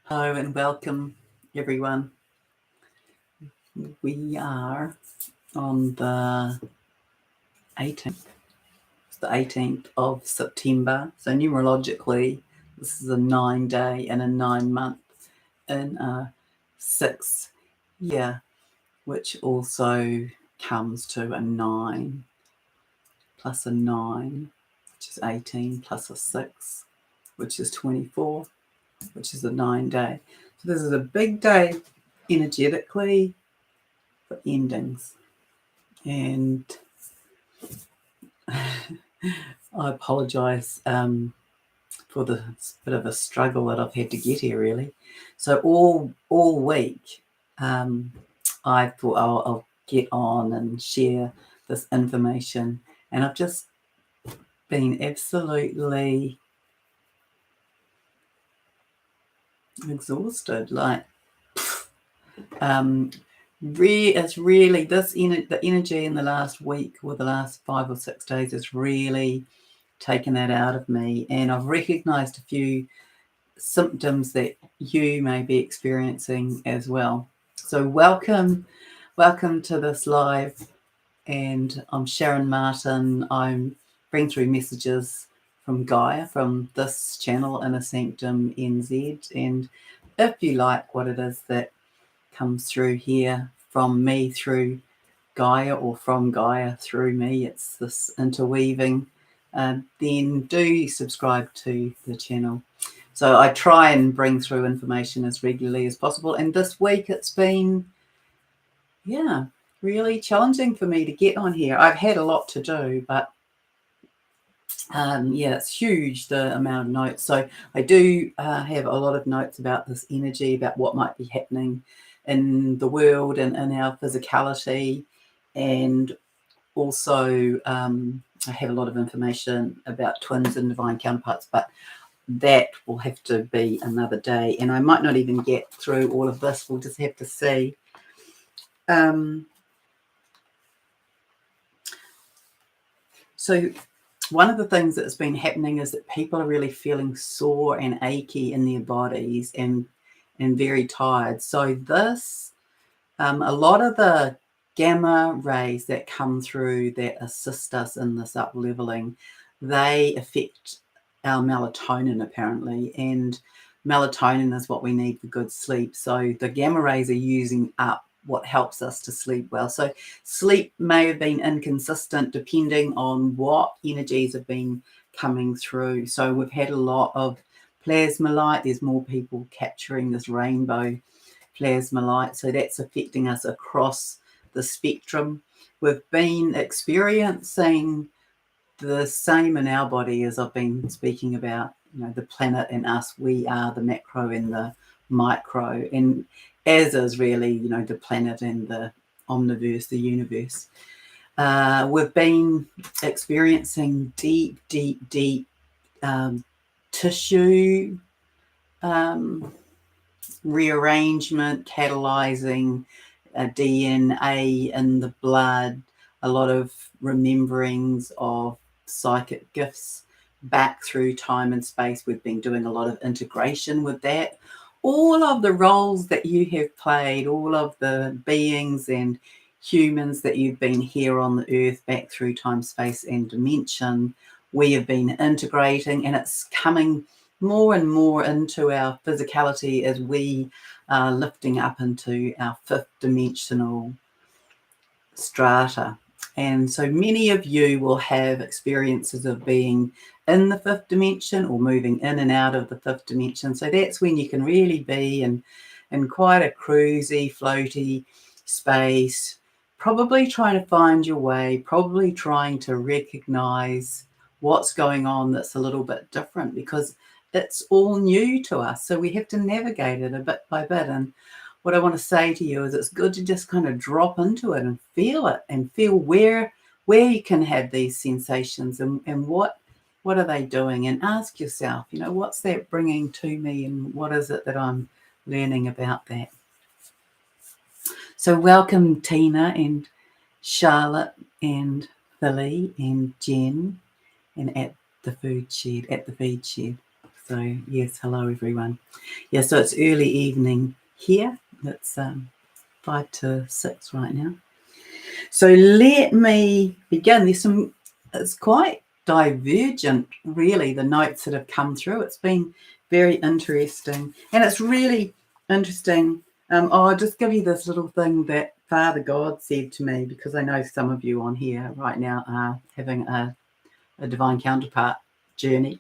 Hello and welcome, everyone. We are on the 18th. It's the 18th of September. So numerologically, this is a 9-day and a 9-month in a 6-year, which also comes to a 9 plus a 9, which is 18, plus a 6, which is 24, which is a 9-day. So this is a big day energetically for endings. And I apologise for the bit of a struggle that I've had to get here, really. So all week, I thought I'll get on and share this information, and I've just been absolutely exhausted. It's really the energy in the last week or the last 5 or 6 days has really taken that out of me, and I've recognized a few symptoms that you may be experiencing as well. So welcome to this live, and I'm Sharron Martin. I'm bringing through messages from Gaia, from this channel, Inner Sanctum NZ, and if you like what it is that comes through here from me through Gaia, or from Gaia through me, it's this interweaving, then do subscribe to the channel. So I try and bring through information as regularly as possible, and this week it's been really challenging for me to get on here. I've had a lot to do, but it's huge, the amount of notes. So I do have a lot of notes about this energy, about what might be happening in the world and in our physicality, and also I have a lot of information about twins and divine counterparts, but that will have to be another day, and I might not even get through all of this. We'll just have to see. So one of the things that's been happening is that people are really feeling sore and achy in their bodies and very tired. So this, a lot of the gamma rays that come through that assist us in this up leveling, they affect our melatonin apparently, and melatonin is what we need for good sleep. So the gamma rays are using up what helps us to sleep well. So sleep may have been inconsistent depending on what energies have been coming through. So we've had a lot of plasma light. There's more people capturing this rainbow plasma light, so that's affecting us across the spectrum. We've been experiencing the same in our body as I've been speaking about, the planet and us. We are the macro and the micro, and as is really, the planet and the omniverse, the universe. We've been experiencing deep tissue rearrangement, catalyzing DNA in the blood, a lot of rememberings of psychic gifts back through time and space. We've been doing a lot of integration with that. All of the roles that you have played, all of the beings and humans that you've been here on the earth back through time, space and dimension, we have been integrating, and it's coming more and more into our physicality as we are lifting up into our 5th dimensional strata. And so many of you will have experiences of being in the 5th dimension or moving in and out of the 5th dimension. So that's when you can really be in quite a cruisy, floaty space, probably trying to find your way, probably trying to recognize what's going on that's a little bit different, because it's all new to us. So we have to navigate it a bit by bit. And what I want to say to you is it's good to just kind of drop into it and feel it, and feel where you can have these sensations, and what are they doing, and ask yourself, what's that bringing to me, and what is it that I'm learning about that. So welcome Tina and Charlotte and Philly and Jen, and at the feed shed. So yes, hello everyone. Yeah, so it's early evening here. It's 5 to 6 right now. So let me begin. It's quite divergent, really, the notes that have come through. It's been very interesting. And it's really interesting. I'll just give you this little thing that Father God said to me, because I know some of you on here right now are having a divine counterpart journey.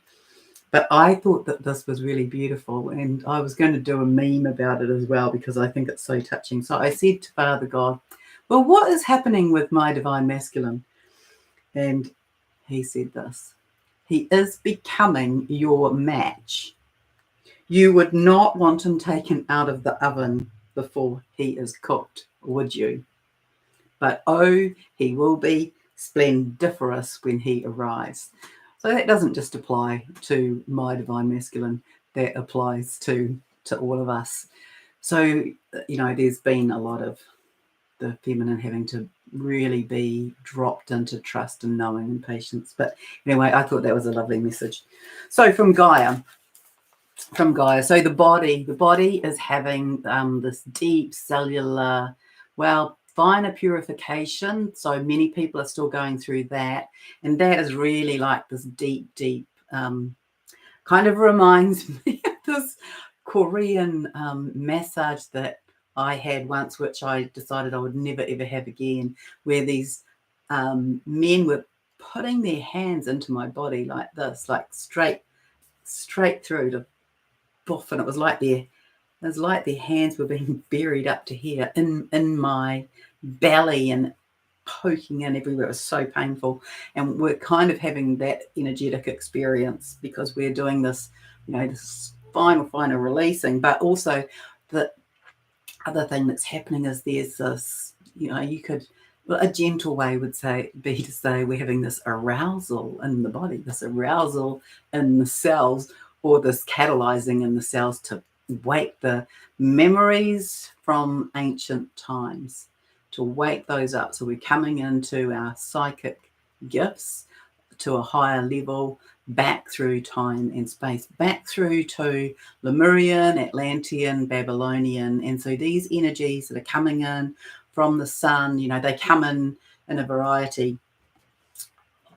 But I thought that this was really beautiful, and I was going to do a meme about it as well because I think it's so touching. So I said to Father God, well, what is happening with my divine masculine? And he said this: he is becoming your match. You would not want him taken out of the oven before he is cooked, would you? But oh, he will be splendiferous when he arrives. So that doesn't just apply to my divine masculine, that applies to all of us. So, there's been a lot of the feminine having to really be dropped into trust and knowing and patience. But anyway, I thought that was a lovely message. So from Gaia. So the body is having this deep cellular, finer purification. So many people are still going through that. And that is really like this deep, kind of reminds me of this Korean massage that I had once, which I decided I would never, ever have again, where these men were putting their hands into my body like this, like straight through to boof, and it was like their hands were being buried up to here in my belly and poking in everywhere. It was so painful, and we're kind of having that energetic experience because we're doing this, this final releasing. But also the other thing that's happening is there's this, a gentle way would be to say we're having this arousal in the body, this arousal in the cells, or this catalyzing in the cells to wake the memories from ancient times, to wake those up. So we're coming into our psychic gifts to a higher level, back through time and space, back through to Lemurian, Atlantean, Babylonian. And so these energies that are coming in from the sun, they come in a variety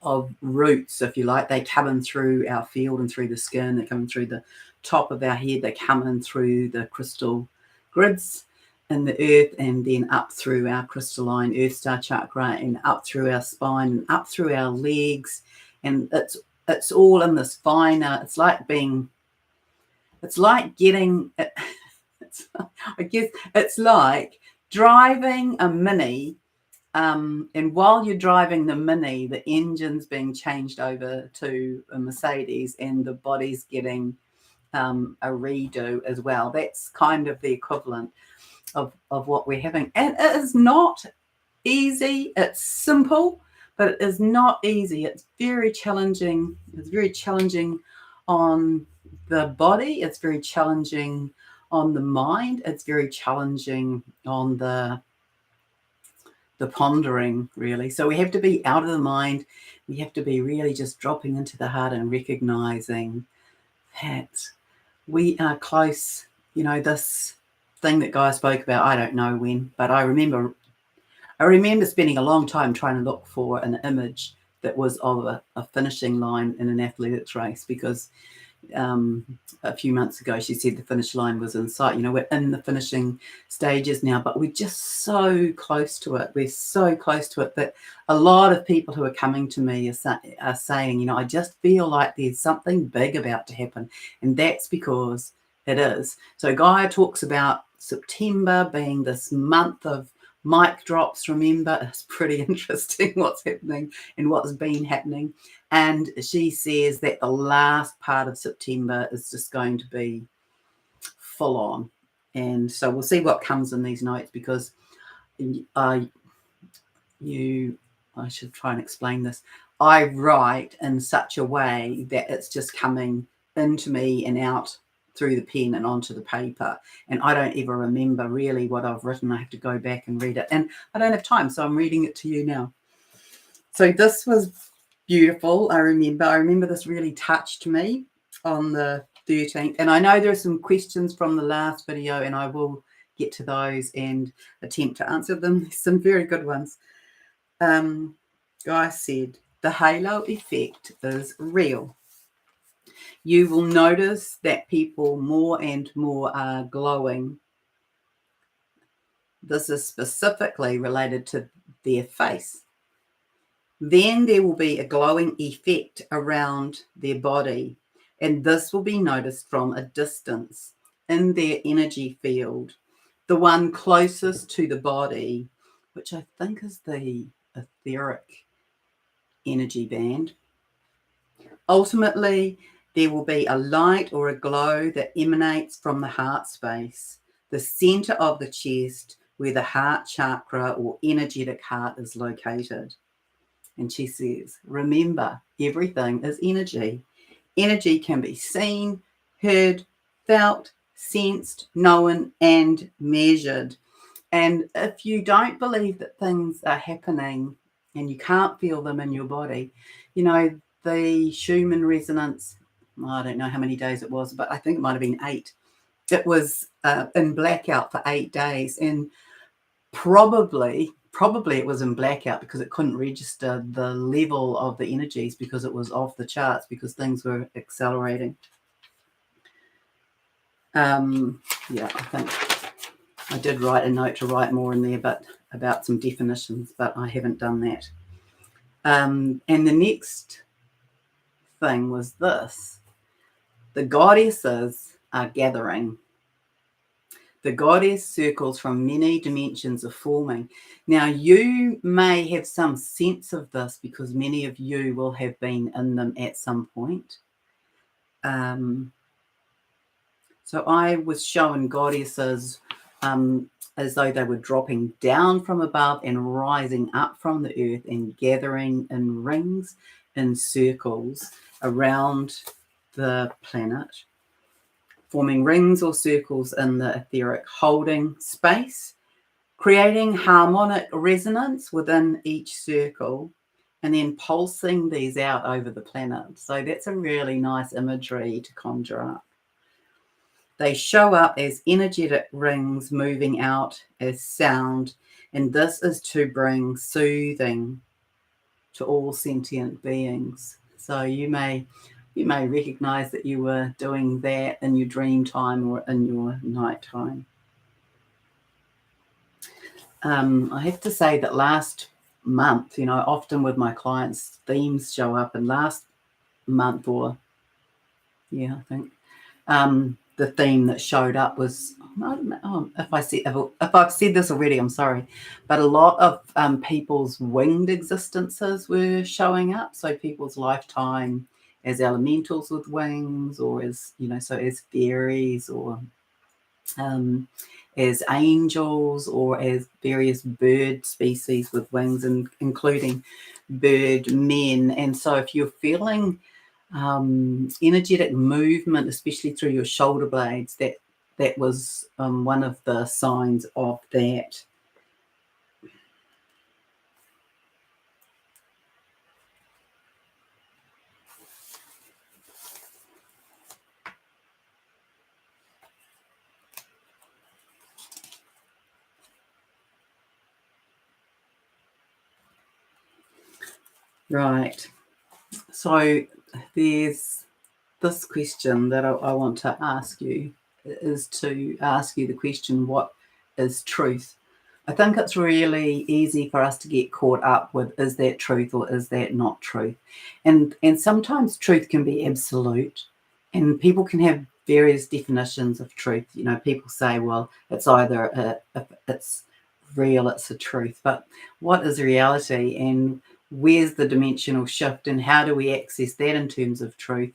of roots, if you like. They come in through our field and through the skin. They come in through the top of our head. They come in through the crystal grids in the earth, and then up through our crystalline earth star chakra, and up through our spine, and up through our legs. And it's all in this finer, it's like driving a Mini. And while you're driving the Mini, the engine's being changed over to a Mercedes, and the body's getting a redo as well. That's kind of the equivalent of what we're having. And it is not easy. It's simple, but it is not easy. It's very challenging. It's very challenging on the body. It's very challenging on the mind. It's very challenging on the pondering, really. So we have to be out of the mind. We have to be really just dropping into the heart and recognizing that we are close. This thing that Gaia spoke about, I don't know when, but I remember spending a long time trying to look for an image that was of a finishing line in an athletics race, because a few months ago she said the finish line was in sight. We're in the finishing stages now, but we're just so close to it. We're so close to it that a lot of people who are coming to me are saying, I just feel like there's something big about to happen. And that's because it is. So Gaia talks about September being this month of mic drops. Remember, it's pretty interesting what's happening and what's been happening. And she says that the last part of September is just going to be full on. And so we'll see what comes in these notes, because I should try and explain this. I write in such a way that it's just coming into me and out through the pen and onto the paper, and I don't ever remember really what I've written. I have to go back and read it, and I don't have time, so I'm reading it to you now. So this was beautiful. I remember this really touched me on the 13th. And I know there are some questions from the last video, and I will get to those and attempt to answer them. Some very good ones. Guy said, the halo effect is real. You will notice that people more and more are glowing. This is specifically related to their face. Then there will be a glowing effect around their body, and this will be noticed from a distance in their energy field, the one closest to the body, which I think is the etheric energy band. Ultimately, there will be a light or a glow that emanates from the heart space, the center of the chest where the heart chakra or energetic heart is located. And she says, remember, everything is energy. Energy can be seen, heard, felt, sensed, known, and measured. And if you don't believe that things are happening and you can't feel them in your body, you know, the Schumann resonance, I don't know how many days it was, but I think it might have been 8. It was in blackout for 8 days. And probably it was in blackout because it couldn't register the level of the energies because it was off the charts because things were accelerating. Yeah, I think I did write a note to write more in there, but about some definitions, but I haven't done that. And the next thing was this: the goddesses are gathering. The goddess circles from many dimensions are forming. Now, you may have some sense of this because many of you will have been in them at some point. So I was shown goddesses as though they were dropping down from above and rising up from the earth and gathering in rings, in circles around the planet, forming rings or circles in the etheric holding space, creating harmonic resonance within each circle, and then pulsing these out over the planet. So that's a really nice imagery to conjure up. They show up as energetic rings moving out as sound, and this is to bring soothing to all sentient beings. So you may recognize that you were doing that in your dream time or in your night time. I have to say that last month, often with my clients, themes show up, and last month I think the theme that showed up was, I don't know if I've said this already, I'm sorry, but a lot of people's winged existences were showing up. So people's lifetime as elementals with wings, or as, so as fairies, or as angels, or as various bird species with wings, and including bird men. And so if you're feeling energetic movement, especially through your shoulder blades, that was one of the signs of that. Right. So there's this question that I want to ask you, is to ask you the question, what is truth? I think it's really easy for us to get caught up with, is that truth or is that not truth? And sometimes truth can be absolute, and people can have various definitions of truth. People say, well, it's either if it's real, it's a truth. But what is reality, and where's the dimensional shift, and how do we access that in terms of truth?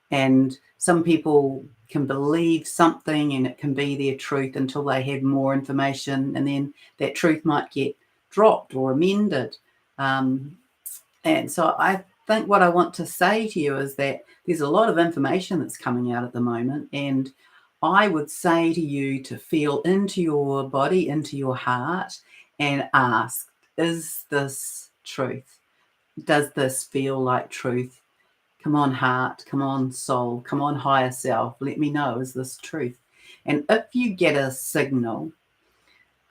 And some people can believe something and it can be their truth until they have more information, and then that truth might get dropped or amended. And so I think what I want to say to you is that there's a lot of information that's coming out at the moment, and I would say to you to feel into your body, into your heart, and ask, is this truth? Does this feel like truth? Come on, heart. Come on, soul. Come on, higher self. Let me know, is this truth? And if you get a signal,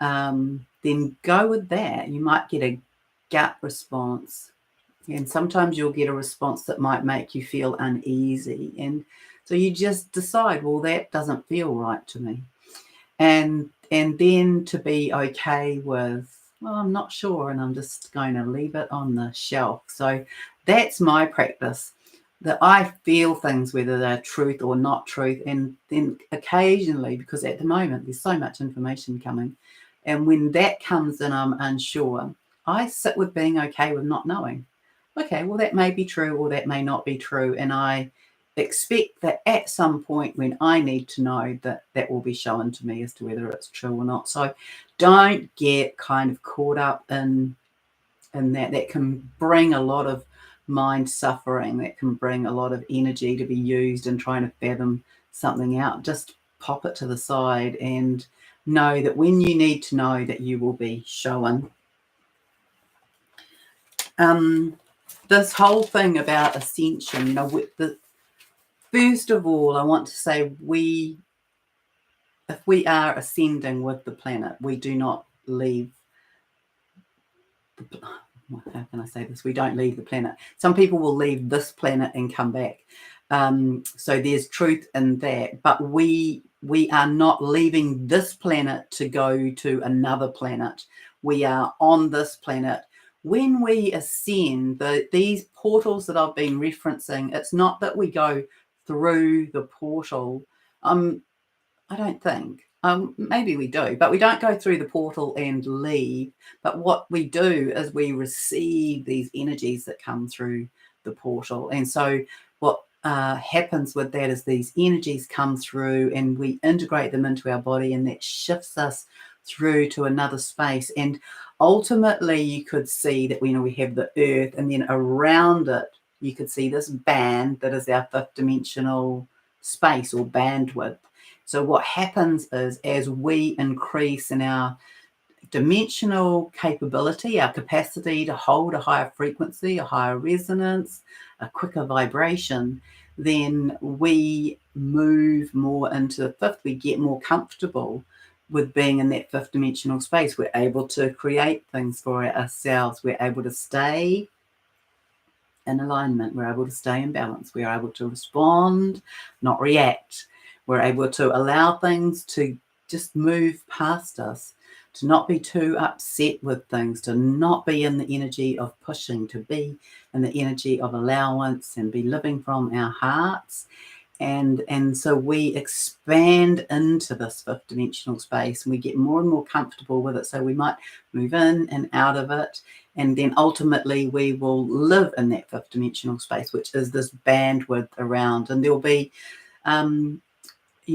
then go with that. You might get a gut response. And sometimes you'll get a response that might make you feel uneasy. And so you just decide, well, that doesn't feel right to me. And then to be okay with, well, I'm not sure, and I'm just going to leave it on the shelf. So that's my practice, that I feel things, whether they're truth or not truth. And then occasionally, because at the moment there's so much information coming, and when that comes and I'm unsure, I sit with being okay with not knowing. Okay, well, that may be true or that may not be true. And I expect that at some point when I need to know, that will be shown to me as to whether it's true or not. So don't get kind of caught up in that. That can bring a lot of mind suffering. That can bring a lot of energy to be used in trying to fathom something out. Just pop it to the side and know that when you need to know, that you will be shown. This whole thing about ascension, first of all, I want to say if we are ascending with the planet, we do not leave. How can I say this? We don't leave the planet. Some people will leave this planet and come back. So there's truth in that. But we are not leaving this planet to go to another planet. We are on this planet. When we ascend, these portals that I've been referencing, it's not that we go through the portal. I don't think. Maybe we do, but we don't go through the portal and leave. But what we do is we receive these energies that come through the portal. And so what happens with that is these energies come through and we integrate them into our body, and that shifts us through to another space. And ultimately, you could see that we have the earth, and then around it, you could see this band that is our fifth dimensional space or bandwidth. So what happens is, as we increase in our dimensional capability, our capacity to hold a higher frequency, a higher resonance, a quicker vibration, then we move more into the fifth. We get more comfortable with being in that fifth dimensional space. We're able to create things for ourselves. We're able to stay in alignment. We're able to stay in balance. We're able to respond, not react. We're able to allow things to just move past us, to not be too upset with things, to not be in the energy of pushing, to be in the energy of allowance and be living from our hearts. And so we expand into this fifth dimensional space, and we get more and more comfortable with it. So we might move in and out of it, and then ultimately we will live in that fifth dimensional space, which is this bandwidth around. And there'll be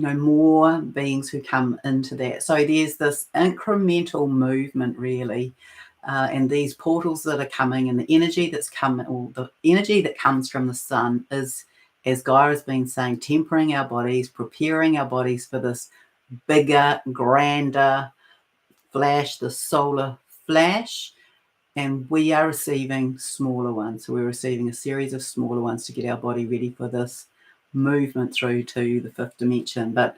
more beings who come into that. So there's this incremental movement, really, and these portals that are coming, and the energy that's coming, or the energy that comes from the sun, is, as Gaia has been saying, tempering our bodies, preparing our bodies for this bigger, grander flash, the solar flash. And we are receiving smaller ones. So we're receiving a series of smaller ones to get our body ready for this movement through to the fifth dimension. But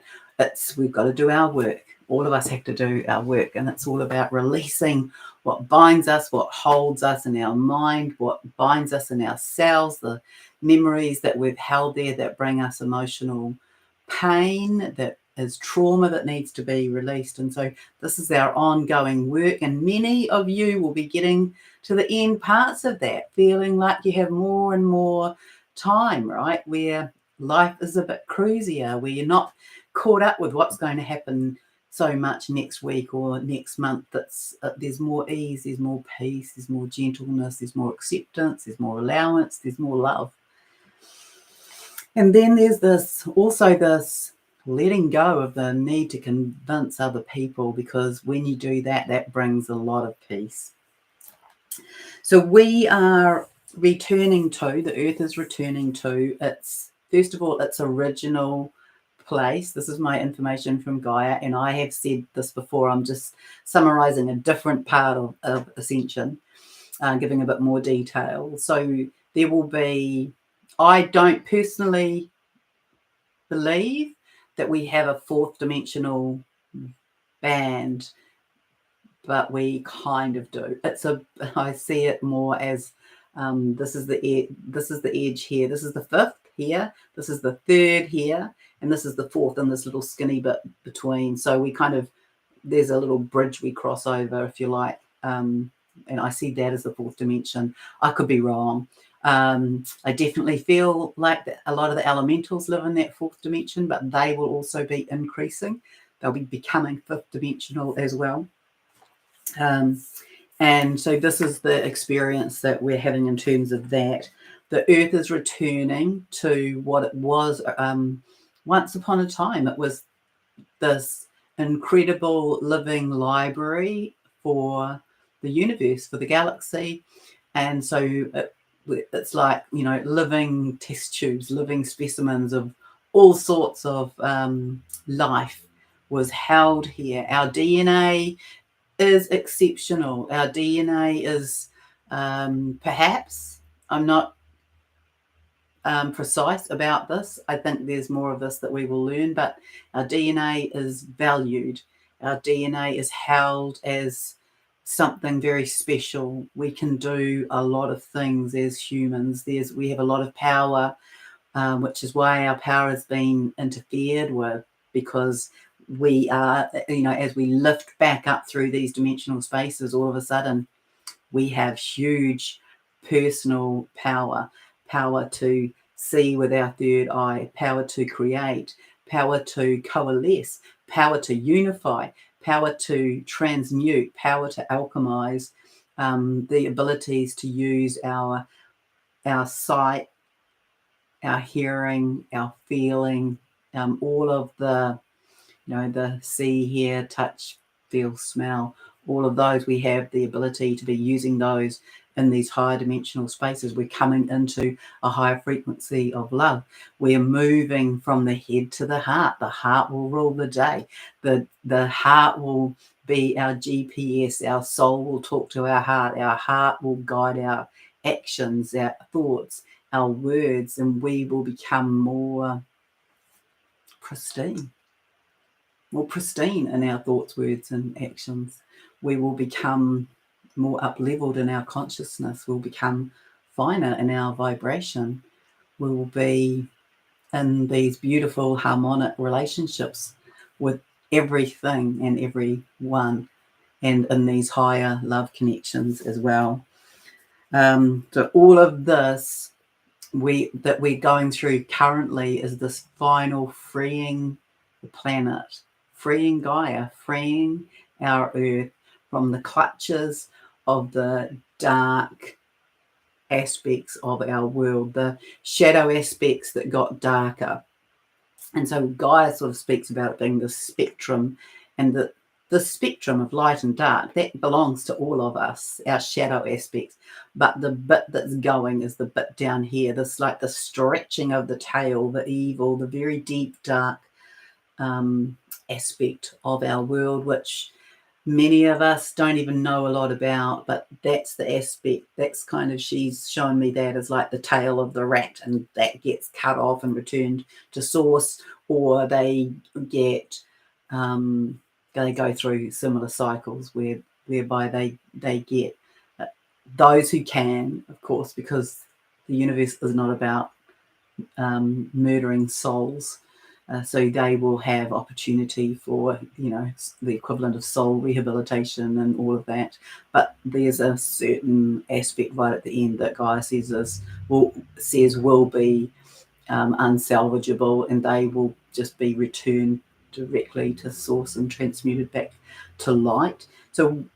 we've got to do our work. All of us have to do our work, and it's all about releasing what binds us, what holds us in our mind, what binds us in our cells, the memories that we've held there that bring us emotional pain, that is trauma that needs to be released. And so this is our ongoing work, and many of you will be getting to the end parts of that, feeling like you have more and more time, right, where life is a bit cruisier, where you're not caught up with what's going to happen so much next week or next month. There's more ease, there's more peace, there's more gentleness, there's more acceptance, there's more allowance, there's more love. And then there's this letting go of the need to convince other people, because when you do that, that brings a lot of peace. So we are returning to, the earth is returning to its, first of all, its original place. This is my information from Gaia, and I have said this before. I'm just summarizing a different part of ascension, giving a bit more detail. So there will be I don't personally believe that we have a fourth dimensional band, but we kind of do. I see it more as this is the edge here. This is the fifth here. This is the third here, and this is the fourth, and this little skinny bit between. So we kind of, there's a little bridge we cross over, if you like, and I see that as the fourth dimension. I could be wrong. I definitely feel like that a lot of the elementals live in that fourth dimension, but they will also be increasing. They'll be becoming fifth dimensional as well. And so this is the experience that we're having in terms of that. The earth is returning to what it was once upon a time. It was this incredible living library for the universe, for the galaxy. And so it's like, you know, living test tubes, living specimens of all sorts of life was held here. Our DNA is exceptional. Our DNA is perhaps, I'm not precise about this. I think there's more of this that we will learn, but our DNA is valued. Our DNA is held as something very special. We can do a lot of things as humans. We have a lot of power, which is why our power has been interfered with, because we are, you know, as we lift back up through these dimensional spaces, all of a sudden we have huge personal power to see with our third eye, power to create, power to coalesce, power to unify, power to transmute, power to alchemize, the abilities to use our sight, our hearing, our feeling, all of the, you know, the see, hear, touch, feel, smell, all of those, we have the ability to be using those in these higher dimensional spaces. We're coming into a higher frequency of love. We're moving from the head to the heart. The heart will rule the day. The heart will be our GPS. Our soul will talk to our heart. Our heart will guide our actions, our thoughts, our words, and we will become more pristine in our thoughts, words, and actions. We will become more up-leveled in our consciousness. We'll become finer in our vibration. We will be in these beautiful harmonic relationships with everything and everyone, and in these higher love connections as well. So all of this that we're going through currently is this final freeing the planet, freeing Gaia, freeing our earth from the clutches of the dark aspects of our world, the shadow aspects that got darker. And so Gaia sort of speaks about it being the spectrum, and the spectrum of light and dark, that belongs to all of us, our shadow aspects. But the bit that's going is the bit down here, this like the stretching of the tail, the evil, the very deep, dark aspect of our world, which many of us don't even know a lot about, but that's the aspect. That's kind of, she's shown me that as like the tail of the rat, and that gets cut off and returned to source, or they get they go through similar cycles whereby they get those who can, of course, because the universe is not about murdering souls. So they will have opportunity for, you know, the equivalent of soul rehabilitation and all of that. But there's a certain aspect right at the end that Gaia says will be unsalvageable, and they will just be returned directly to source and transmuted back to light. So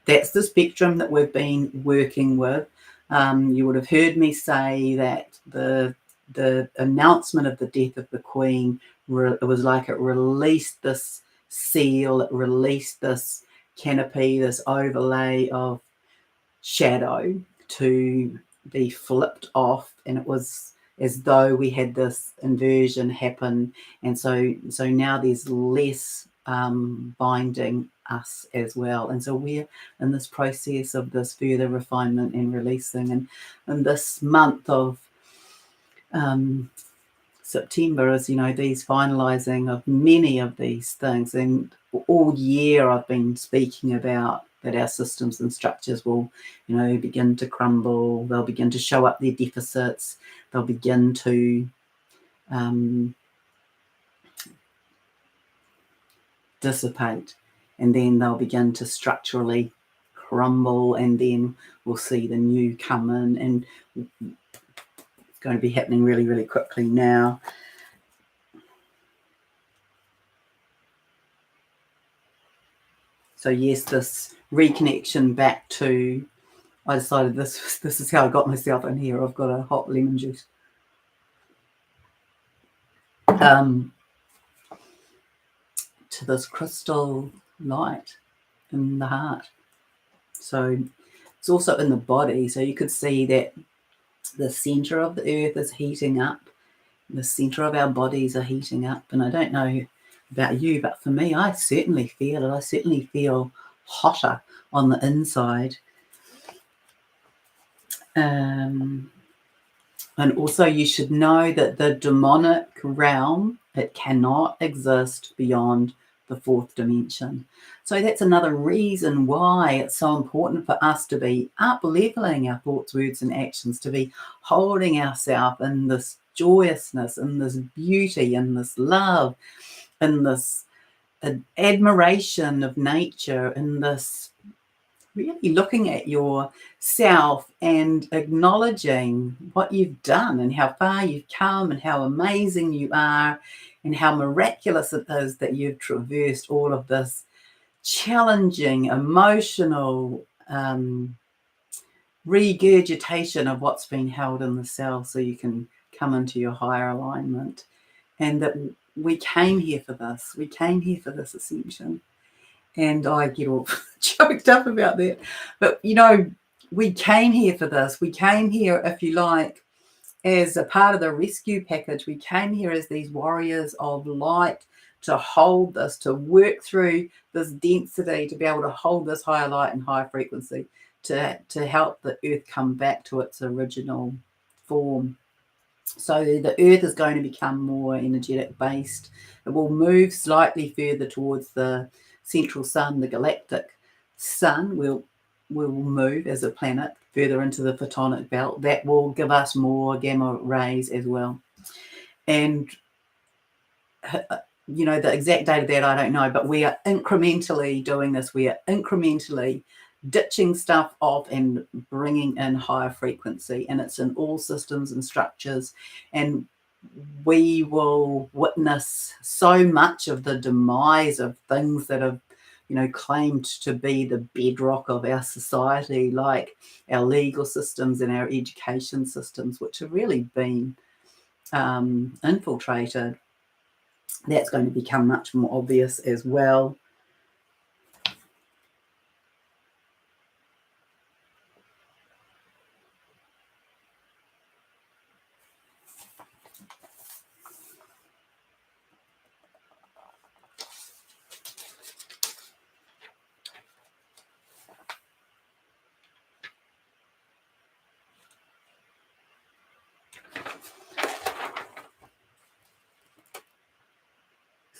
that's the spectrum that we've been working with. You would have heard me say that the announcement of the death of the Queen, it was like it released this seal, it released this canopy, this overlay of shadow to be flipped off, and it was as though we had this inversion happen, and so now there's less binding us as well, and so we're in this process of this further refinement and releasing, and in this month of September is, these finalising of many of these things. And all year I've been speaking about that our systems and structures will, begin to crumble. They'll begin to show up their deficits. They'll begin to dissipate. And then they'll begin to structurally crumble. And then we'll see the new come in. And it's going to be happening really, really quickly now. So yes, this reconnection back to, I decided this is how I got myself in here. I've got a hot lemon juice. To this crystal light in the heart. So it's also in the body. So you could see that the center of the earth is heating up. The center of our bodies are heating up. And I don't know about you, but for me, I certainly feel it. I certainly feel hotter on the inside. And also you should know that the demonic realm, it cannot exist beyond the fourth dimension. So that's another reason why it's so important for us to be up-leveling our thoughts, words and actions, to be holding ourselves in this joyousness, in this beauty, in this love, in this admiration of nature, in this really looking at yourself and acknowledging what you've done and how far you've come and how amazing you are and how miraculous it is that you've traversed all of this challenging, emotional regurgitation of what's been held in the cell so you can come into your higher alignment. And that we came here for this. We came here for this ascension. And I get all choked up about that. But, we came here for this. We came here, if you like, as a part of the rescue package. We came here as these warriors of light to hold this, to work through this density, to be able to hold this higher light and higher frequency, to help the earth come back to its original form. So the earth is going to become more energetic based. It will move slightly further towards the central sun, the galactic sun. Will move as a planet further into the photonic belt. That will give us more gamma rays as well. And the exact date of that I don't know, but we are incrementally doing this. We are incrementally ditching stuff off and bringing in higher frequency, and it's in all systems and structures. And we will witness so much of the demise of things that have claimed to be the bedrock of our society, like our legal systems and our education systems, which have really been infiltrated. That's going to become much more obvious as well.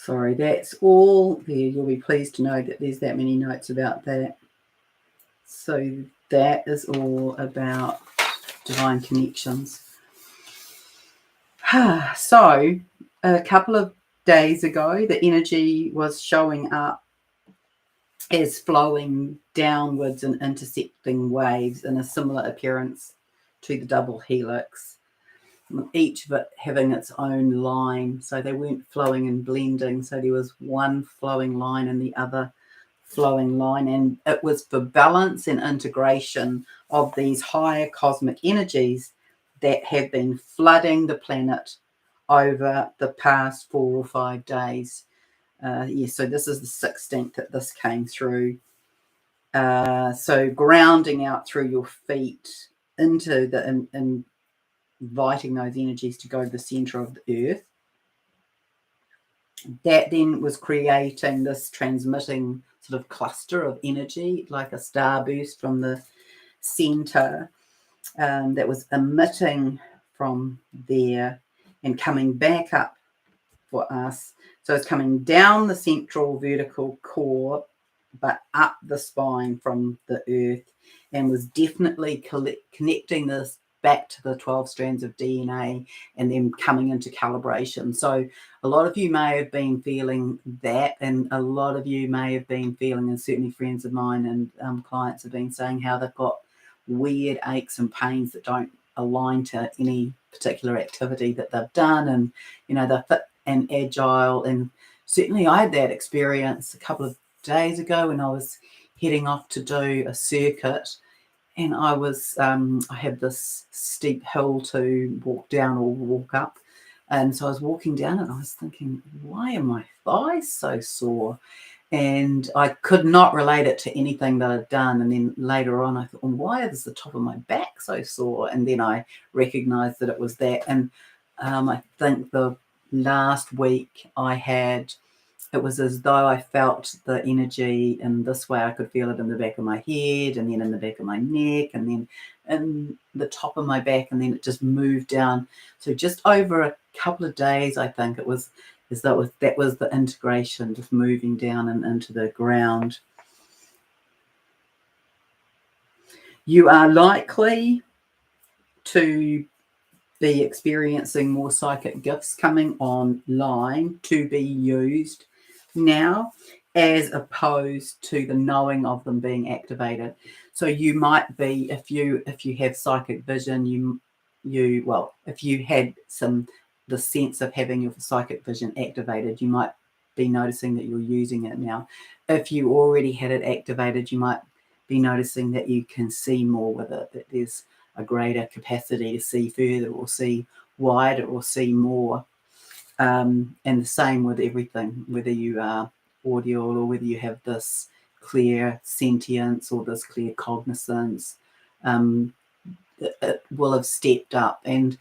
Sorry, that's all there. You'll be pleased to know that there's that many notes about that. So that is all about divine connections. So a couple of days ago, the energy was showing up as flowing downwards and intersecting waves in a similar appearance to the double helix, each of it having its own line. So they weren't flowing and blending. So there was one flowing line and the other flowing line. And it was for balance and integration of these higher cosmic energies that have been flooding the planet over the past 4 or 5 days. So this is the 16th that this came through. So grounding out through your feet into the inviting those energies to go to the center of the earth. That then was creating this transmitting sort of cluster of energy, like a starburst from the center that was emitting from there and coming back up for us. So it's coming down the central vertical core, but up the spine from the earth, and was definitely connecting this back to the 12 strands of DNA and then coming into calibration. So a lot of you may have been feeling that, and a lot of you may have been feeling, and certainly friends of mine and clients have been saying how they've got weird aches and pains that don't align to any particular activity that they've done, and they're fit and agile. And certainly I had that experience a couple of days ago when I was heading off to do a circuit, and I had this steep hill to walk down or walk up, and so I was walking down and I was thinking, why are my thighs so sore? And I could not relate it to anything that I'd done. And then later on I thought, well, why is the top of my back so sore? And then I recognized that it was that. And I think the last week it was as though I felt the energy in this way. I could feel it in the back of my head, and then in the back of my neck, and then in the top of my back, and then it just moved down. So just over a couple of days, I think it was as though that was the integration, just moving down and into the ground. You are likely to be experiencing more psychic gifts coming online to be used now, as opposed to the knowing of them being activated. So you might be, if you have psychic vision, if you had the sense of having your psychic vision activated, you might be noticing that you're using it now. If you already had it activated, you might be noticing that you can see more with it, that there's a greater capacity to see further or see wider or see more. And the same with everything, whether you are audio or whether you have this clear sentience or this clear cognizance, it will have stepped up. And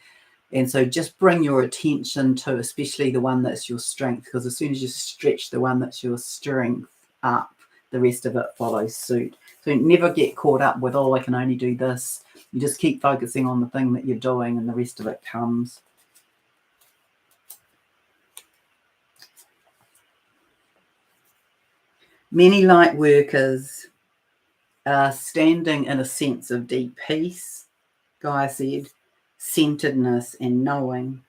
so just bring your attention to especially the one that's your strength, because as soon as you stretch the one that's your strength up, the rest of it follows suit. So never get caught up with, I can only do this. You just keep focusing on the thing that you're doing and the rest of it comes. Many light workers are standing in a sense of deep peace, Gaia said, centeredness and knowing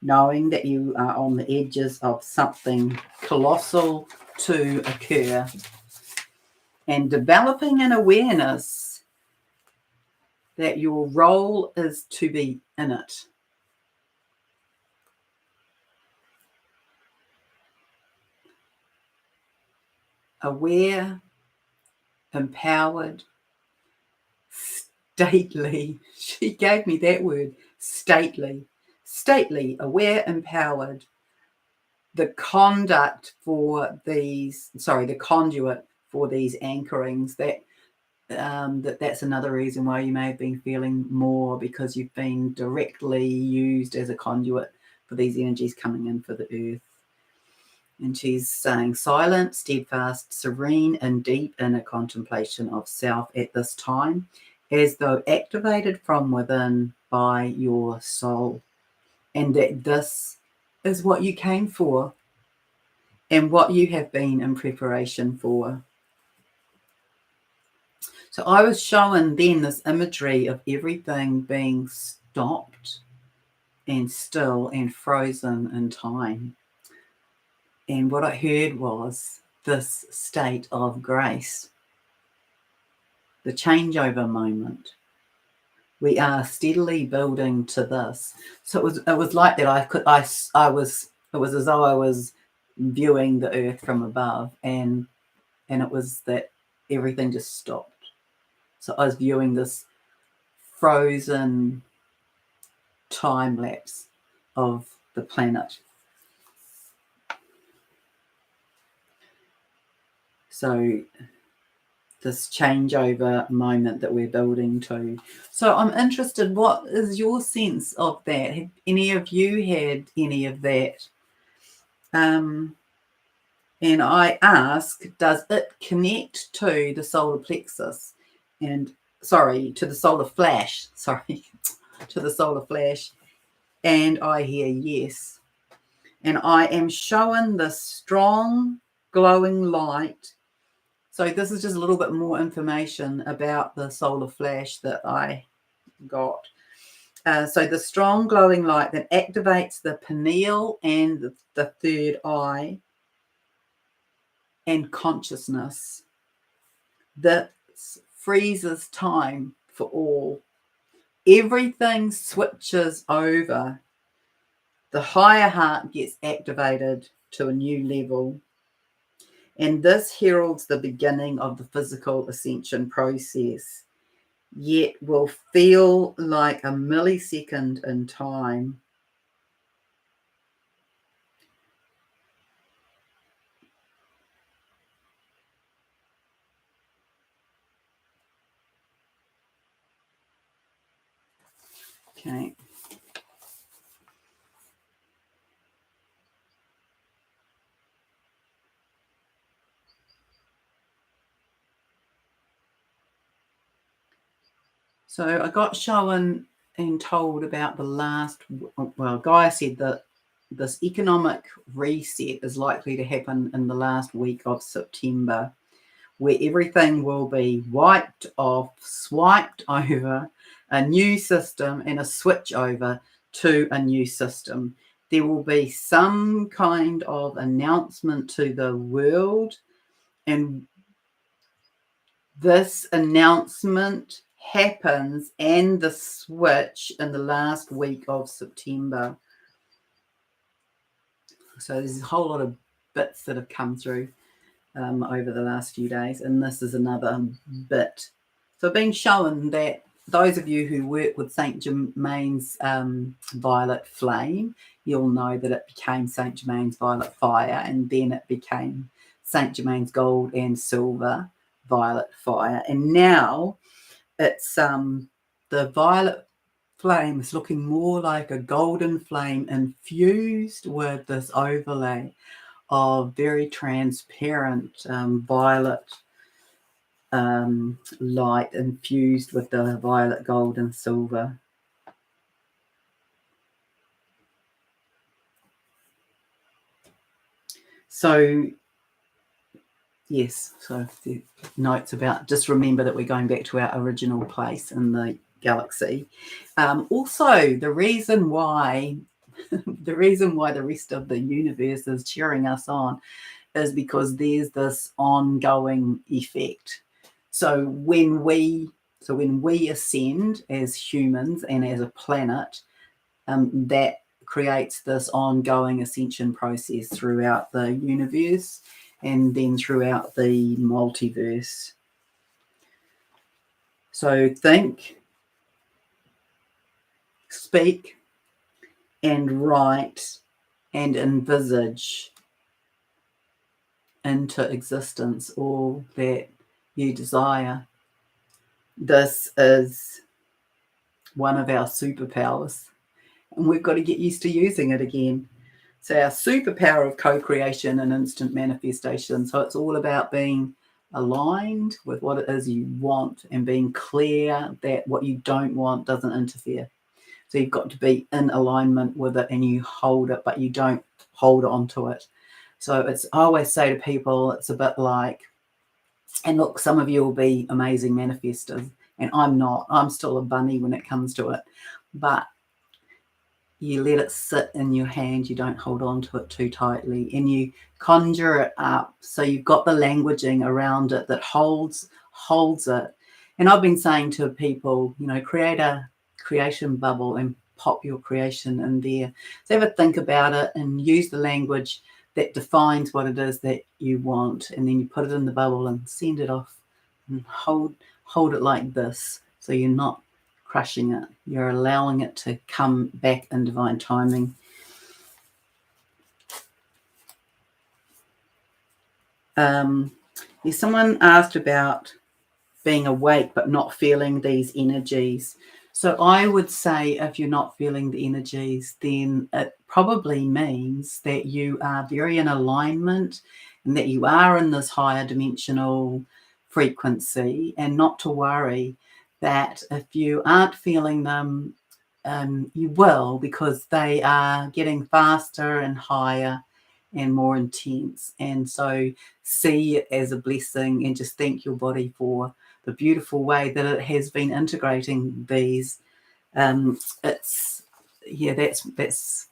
that you are on the edges of something colossal to occur, and developing an awareness that your role is to be in it. Aware, empowered, stately. She gave me that word, stately, aware, empowered. The conduit for these, the conduit for these anchorings, that's another reason why you may have been feeling more, because you've been directly used as a conduit for these energies coming in for the earth. And she's saying silent, steadfast, serene, and deep inner contemplation of self at this time, as though activated from within by your soul, and that this is what you came for and what you have been in preparation for. So I was shown then this imagery of everything being stopped and still and frozen in time. And what I heard was this state of grace, the changeover moment. We are steadily building to this. So it was like that. It was as though I was viewing the earth from above, and it was that everything just stopped. So I was viewing this frozen time lapse of the planet. So this changeover moment that we're building to. So I'm interested, what is your sense of that? Have any of you had any of that? And I ask, does it connect to the solar plexus? To the solar flash, to the solar flash, And I hear yes. And I am shown this strong glowing light. So this is just a little bit more information about the solar flash that I got. So the strong glowing light that activates the pineal and the third eye and consciousness. That freezes time for all. Everything switches over. The higher heart gets activated to a new level. And this heralds the beginning of the physical ascension process, yet will feel like a millisecond in time. Okay. So I got shown and told about the last, well, Gaia said that this economic reset is likely to happen in the last week of September, where everything will be wiped off, swiped over, a new system and a switch over to a new system. There will be some kind of announcement to the world, and this announcement happens and the switch in the last week of September. So there's a whole lot of bits that have come through over the last few days, and this is another bit. So being shown that those of you who work with Saint Germain's violet flame, you'll know that it became Saint Germain's violet fire, and then it became Saint Germain's gold and silver violet fire, and now it's the violet flame is looking more like a golden flame infused with this overlay of very transparent violet light infused with the violet, gold and silver. So yes, so the notes about, just remember that we're going back to our original place in the galaxy. Also, the reason why the rest of the universe is cheering us on is because there's this ongoing effect. So when we ascend as humans and as a planet, that creates this ongoing ascension process throughout the universe and then throughout the multiverse. So think, speak, and write and envisage into existence all that you desire. This is one of our superpowers, and we've got to get used to using it again. So our superpower of co-creation and instant manifestation. So it's all about being aligned with what it is you want and being clear that what you don't want doesn't interfere. So you've got to be in alignment with it and you hold it, but you don't hold on to it. So it's, I always say to people, it's a bit like, and look, some of you will be amazing manifestors, and I'm not. I'm still a bunny when it comes to it. But you let it sit in your hand, you don't hold on to it too tightly, and you conjure it up. So you've got the languaging around it that holds it. And I've been saying to people, create a creation bubble and pop your creation in there. So have a think about it and use the language that defines what it is that you want, and then you put it in the bubble and send it off and hold it like this, so you're not crushing it, you're allowing it to come back in divine timing. Someone asked about being awake but not feeling these energies. So I would say if you're not feeling the energies, then it probably means that you are very in alignment and that you are in this higher dimensional frequency, and not to worry that if you aren't feeling them, you will, because they are getting faster and higher and more intense. And so see it as a blessing and just thank your body for the beautiful way that it has been integrating these. It's, yeah, that's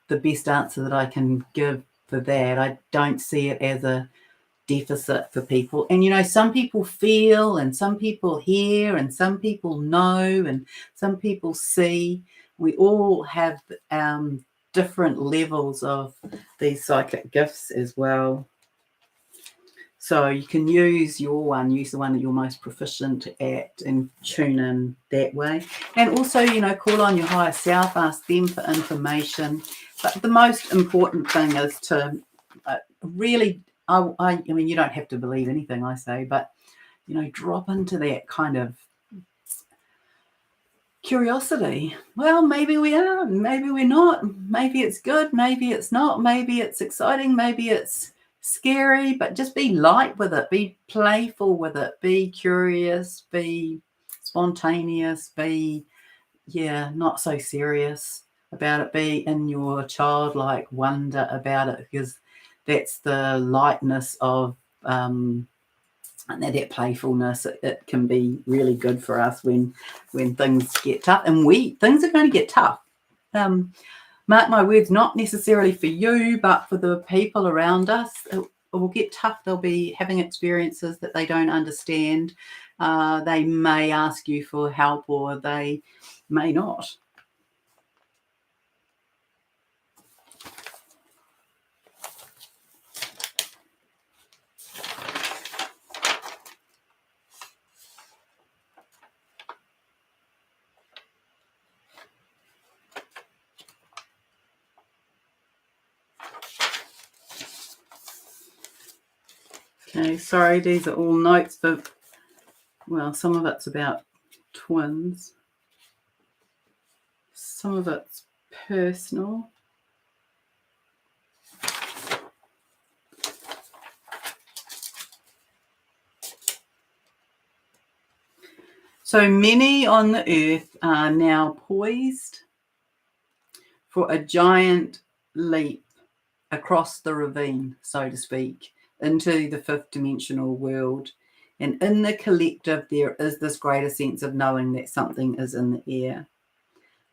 the best answer that I can give for that. I don't see it as a deficit for people. And you know, some people feel, and some people hear, and some people know, and some people see. We all have different levels of these psychic gifts as well. So you can use the one that you're most proficient at, and tune in that way. And also, you know, call on your higher self, ask them for information. But the most important thing is to really, I mean, you don't have to believe anything I say, but, you know, drop into that kind of curiosity. Well, maybe we are, maybe we're not. Maybe it's good, maybe it's not. Maybe it's exciting, maybe it's scary, but just be light with it, be playful with it, be curious, be spontaneous, be not so serious about it, be in your childlike wonder about it, because that's the lightness of and that playfulness. It can be really good for us when things get tough, and things are going to get tough. Mark my words, not necessarily for you, but for the people around us. It will get tough. They'll be having experiences that they don't understand. They may ask you for help, or they may not. Okay, sorry, these are all notes for, well, some of it's about twins. Some of it's personal. So many on the earth are now poised for a giant leap across the ravine, so to speak, into the fifth dimensional world. And in the collective, there is this greater sense of knowing that something is in the air,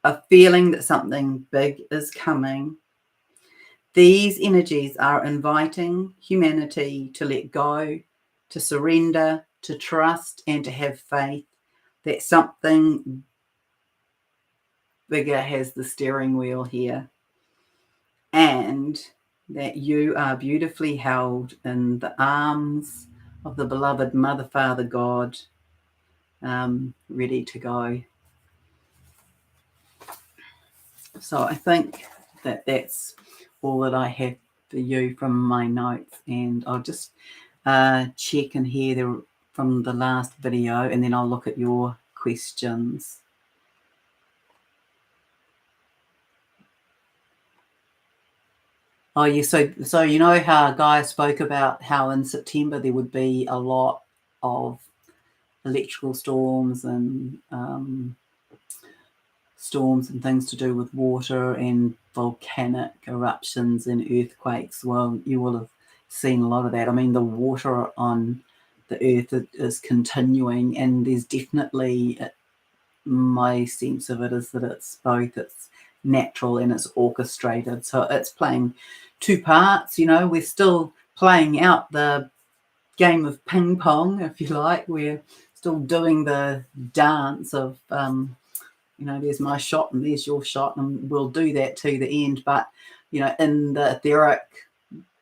a feeling that something big is coming. These energies are inviting humanity to let go, to surrender, to trust, and to have faith that something bigger has the steering wheel here, and that you are beautifully held in the arms of the beloved Mother, Father, God, ready to go. So I think that that's all that I have for you from my notes, and I'll just check and hear from the last video, and then I'll look at your questions. Oh, yeah. So you know how Gaia spoke about how in September there would be a lot of electrical storms and storms and things to do with water and volcanic eruptions and earthquakes. Well, you will have seen a lot of that. I mean, the water on the earth is continuing, and there's definitely, my sense of it is that it's natural and it's orchestrated. So it's playing two parts. You know, we're still playing out the game of ping pong, if you like. We're still doing the dance of you know, there's my shot and there's your shot, and we'll do that to the end. But you know, in the etheric,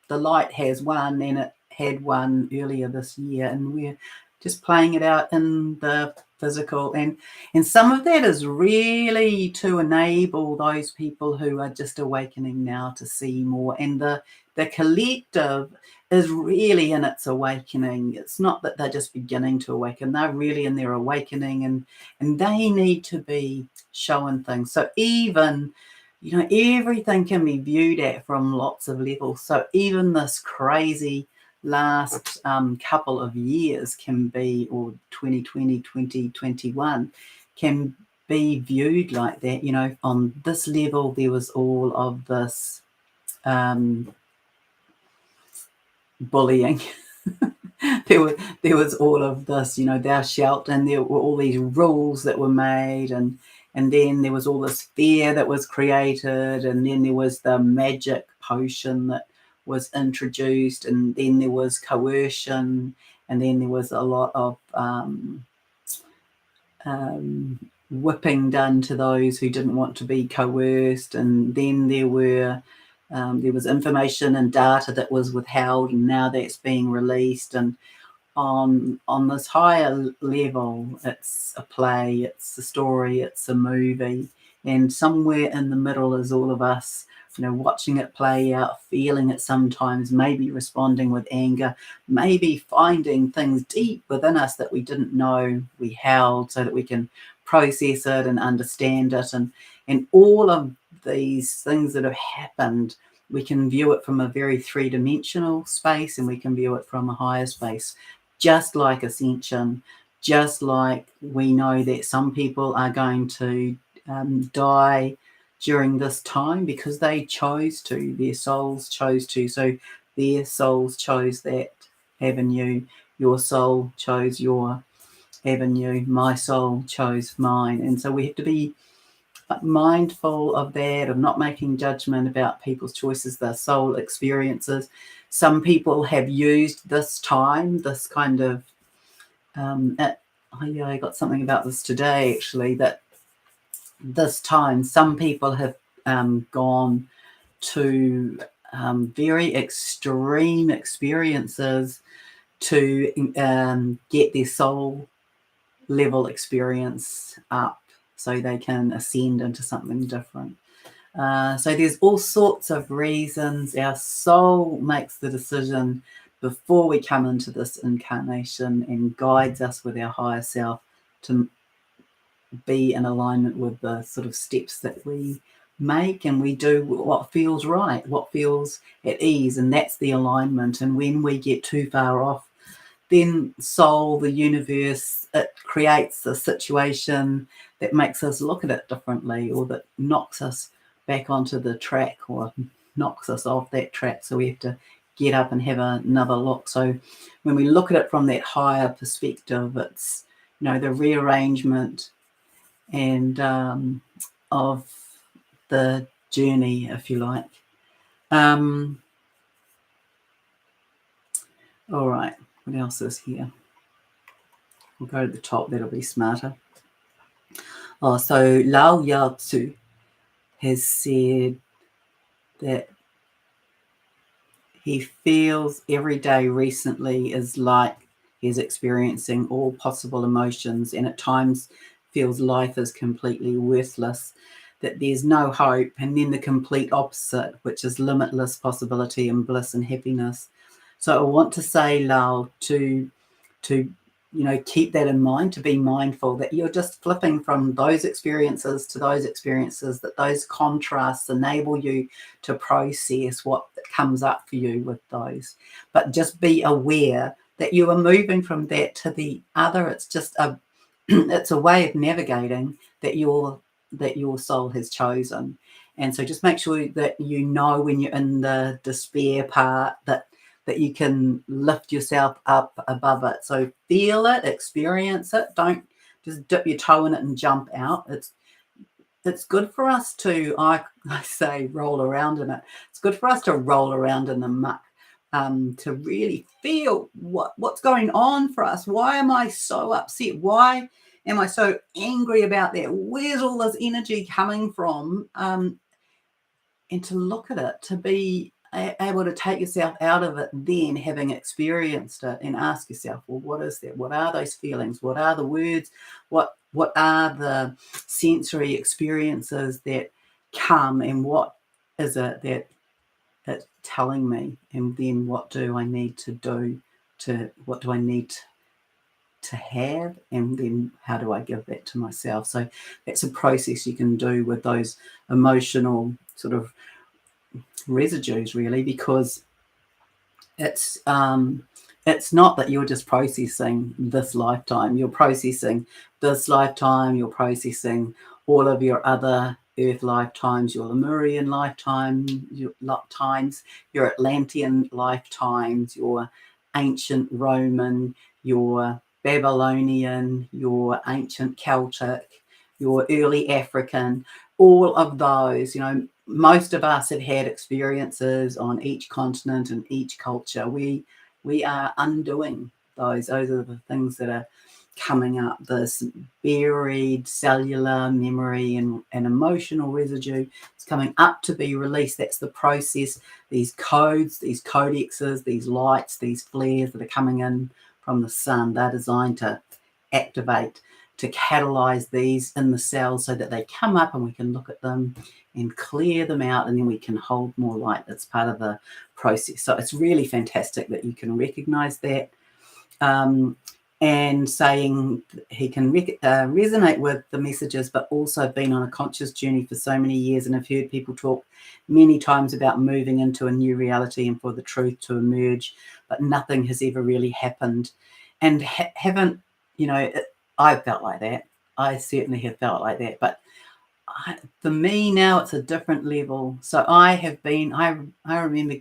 the light has won, and it had won earlier this year, and we're just playing it out in the physical. And some of that is really to enable those people who are just awakening now to see more. And the collective is really in its awakening. It's not that they're just beginning to awaken, they're really in their awakening, and they need to be shown things. So even, you know, everything can be viewed at from lots of levels. So even this crazy last couple of years can be, or 2020, 2021, can be viewed like that. You know, on this level, there was all of this bullying. there was all of this, you know, thou shalt, and there were all these rules that were made, and then there was all this fear that was created, and then there was the magic potion that was introduced, and then there was coercion, and then there was a lot of whipping done to those who didn't want to be coerced, and then there was information and data that was withheld, and now that's being released. And on this higher level, it's a play, it's a story, it's a movie, and somewhere in the middle is all of us, you know, watching it play out, feeling it sometimes, maybe responding with anger, maybe finding things deep within us that we didn't know we held, so that we can process it and understand it. And all of these things that have happened, we can view it from a very three-dimensional space, and we can view it from a higher space, just like ascension, just like we know that some people are going to die during this time because they chose to, their souls chose to. So their souls chose that avenue, your soul chose your avenue, my soul chose mine. And so we have to be mindful of that, of not making judgment about people's choices, their soul experiences. Some people have used this time, this kind of I got something about this today, actually, that this time some people have gone to very extreme experiences to get their soul level experience up, so they can ascend into something different. So there's all sorts of reasons. Our soul makes the decision before we come into this incarnation and guides us with our higher self to be in alignment with the sort of steps that we make, and we do what feels right, what feels at ease, and that's the alignment. And when we get too far off, then soul, the universe, it creates a situation that makes us look at it differently, or that knocks us back onto the track, or knocks us off that track. So we have to get up and have another look. So when we look at it from that higher perspective, it's, you know, the rearrangement and of the journey, if you like. All right, what else is here? We'll go to the top, that'll be smarter. Oh, so Lao Tzu has said that he feels every day recently is like he's experiencing all possible emotions, and at times feels life is completely worthless, that there's no hope, and then the complete opposite, which is limitless possibility and bliss and happiness. So I want to say, Lao, to you know, keep that in mind, to be mindful that you're just flipping from those experiences to those experiences, that those contrasts enable you to process what comes up for you with those. But just be aware that you are moving from that to the other. It's just a it's a way of navigating that your soul has chosen. And so just make sure that you know when you're in the despair part that you can lift yourself up above it. So feel it, experience it. Don't just dip your toe in it and jump out. It's good for us to, I say, roll around in it. It's good for us to roll around in the muck, to really feel what's going on for us. Why am I so upset? Why am I so angry about that? Where's all this energy coming from? And to look at it, to be able to take yourself out of it, then having experienced it, and ask yourself, well, what is that? What are those feelings? What are the words? What are the sensory experiences that come, and what is it that it's telling me? And then what do I need to do? What do I need to have, and then how do I give that to myself? So that's a process you can do with those emotional sort of residues, really, because it's it's not that you're just processing this lifetime. You're processing this lifetime. You're processing all of your other Earth lifetimes, your Lemurian lifetime, your Atlantean lifetimes, your ancient Roman, your Babylonian, your ancient Celtic, your early African, all of those. Most of us have had experiences on each continent and each culture. We are undoing those. Those are the things that are coming up, this buried cellular memory and emotional residue is coming up to be released. That's the process. These codes, these codexes, these lights, these flares that are coming in from the sun, they're designed to activate, to catalyze these in the cells so that they come up and we can look at them and clear them out, and then we can hold more light. That's part of the process. So it's really fantastic that you can recognize that. And saying he can resonate with the messages, but also been on a conscious journey for so many years, and I've heard people talk many times about moving into a new reality and for the truth to emerge, but nothing has ever really happened. And haven't, I felt like that. I certainly have felt like that, but for me now it's a different level. So I remember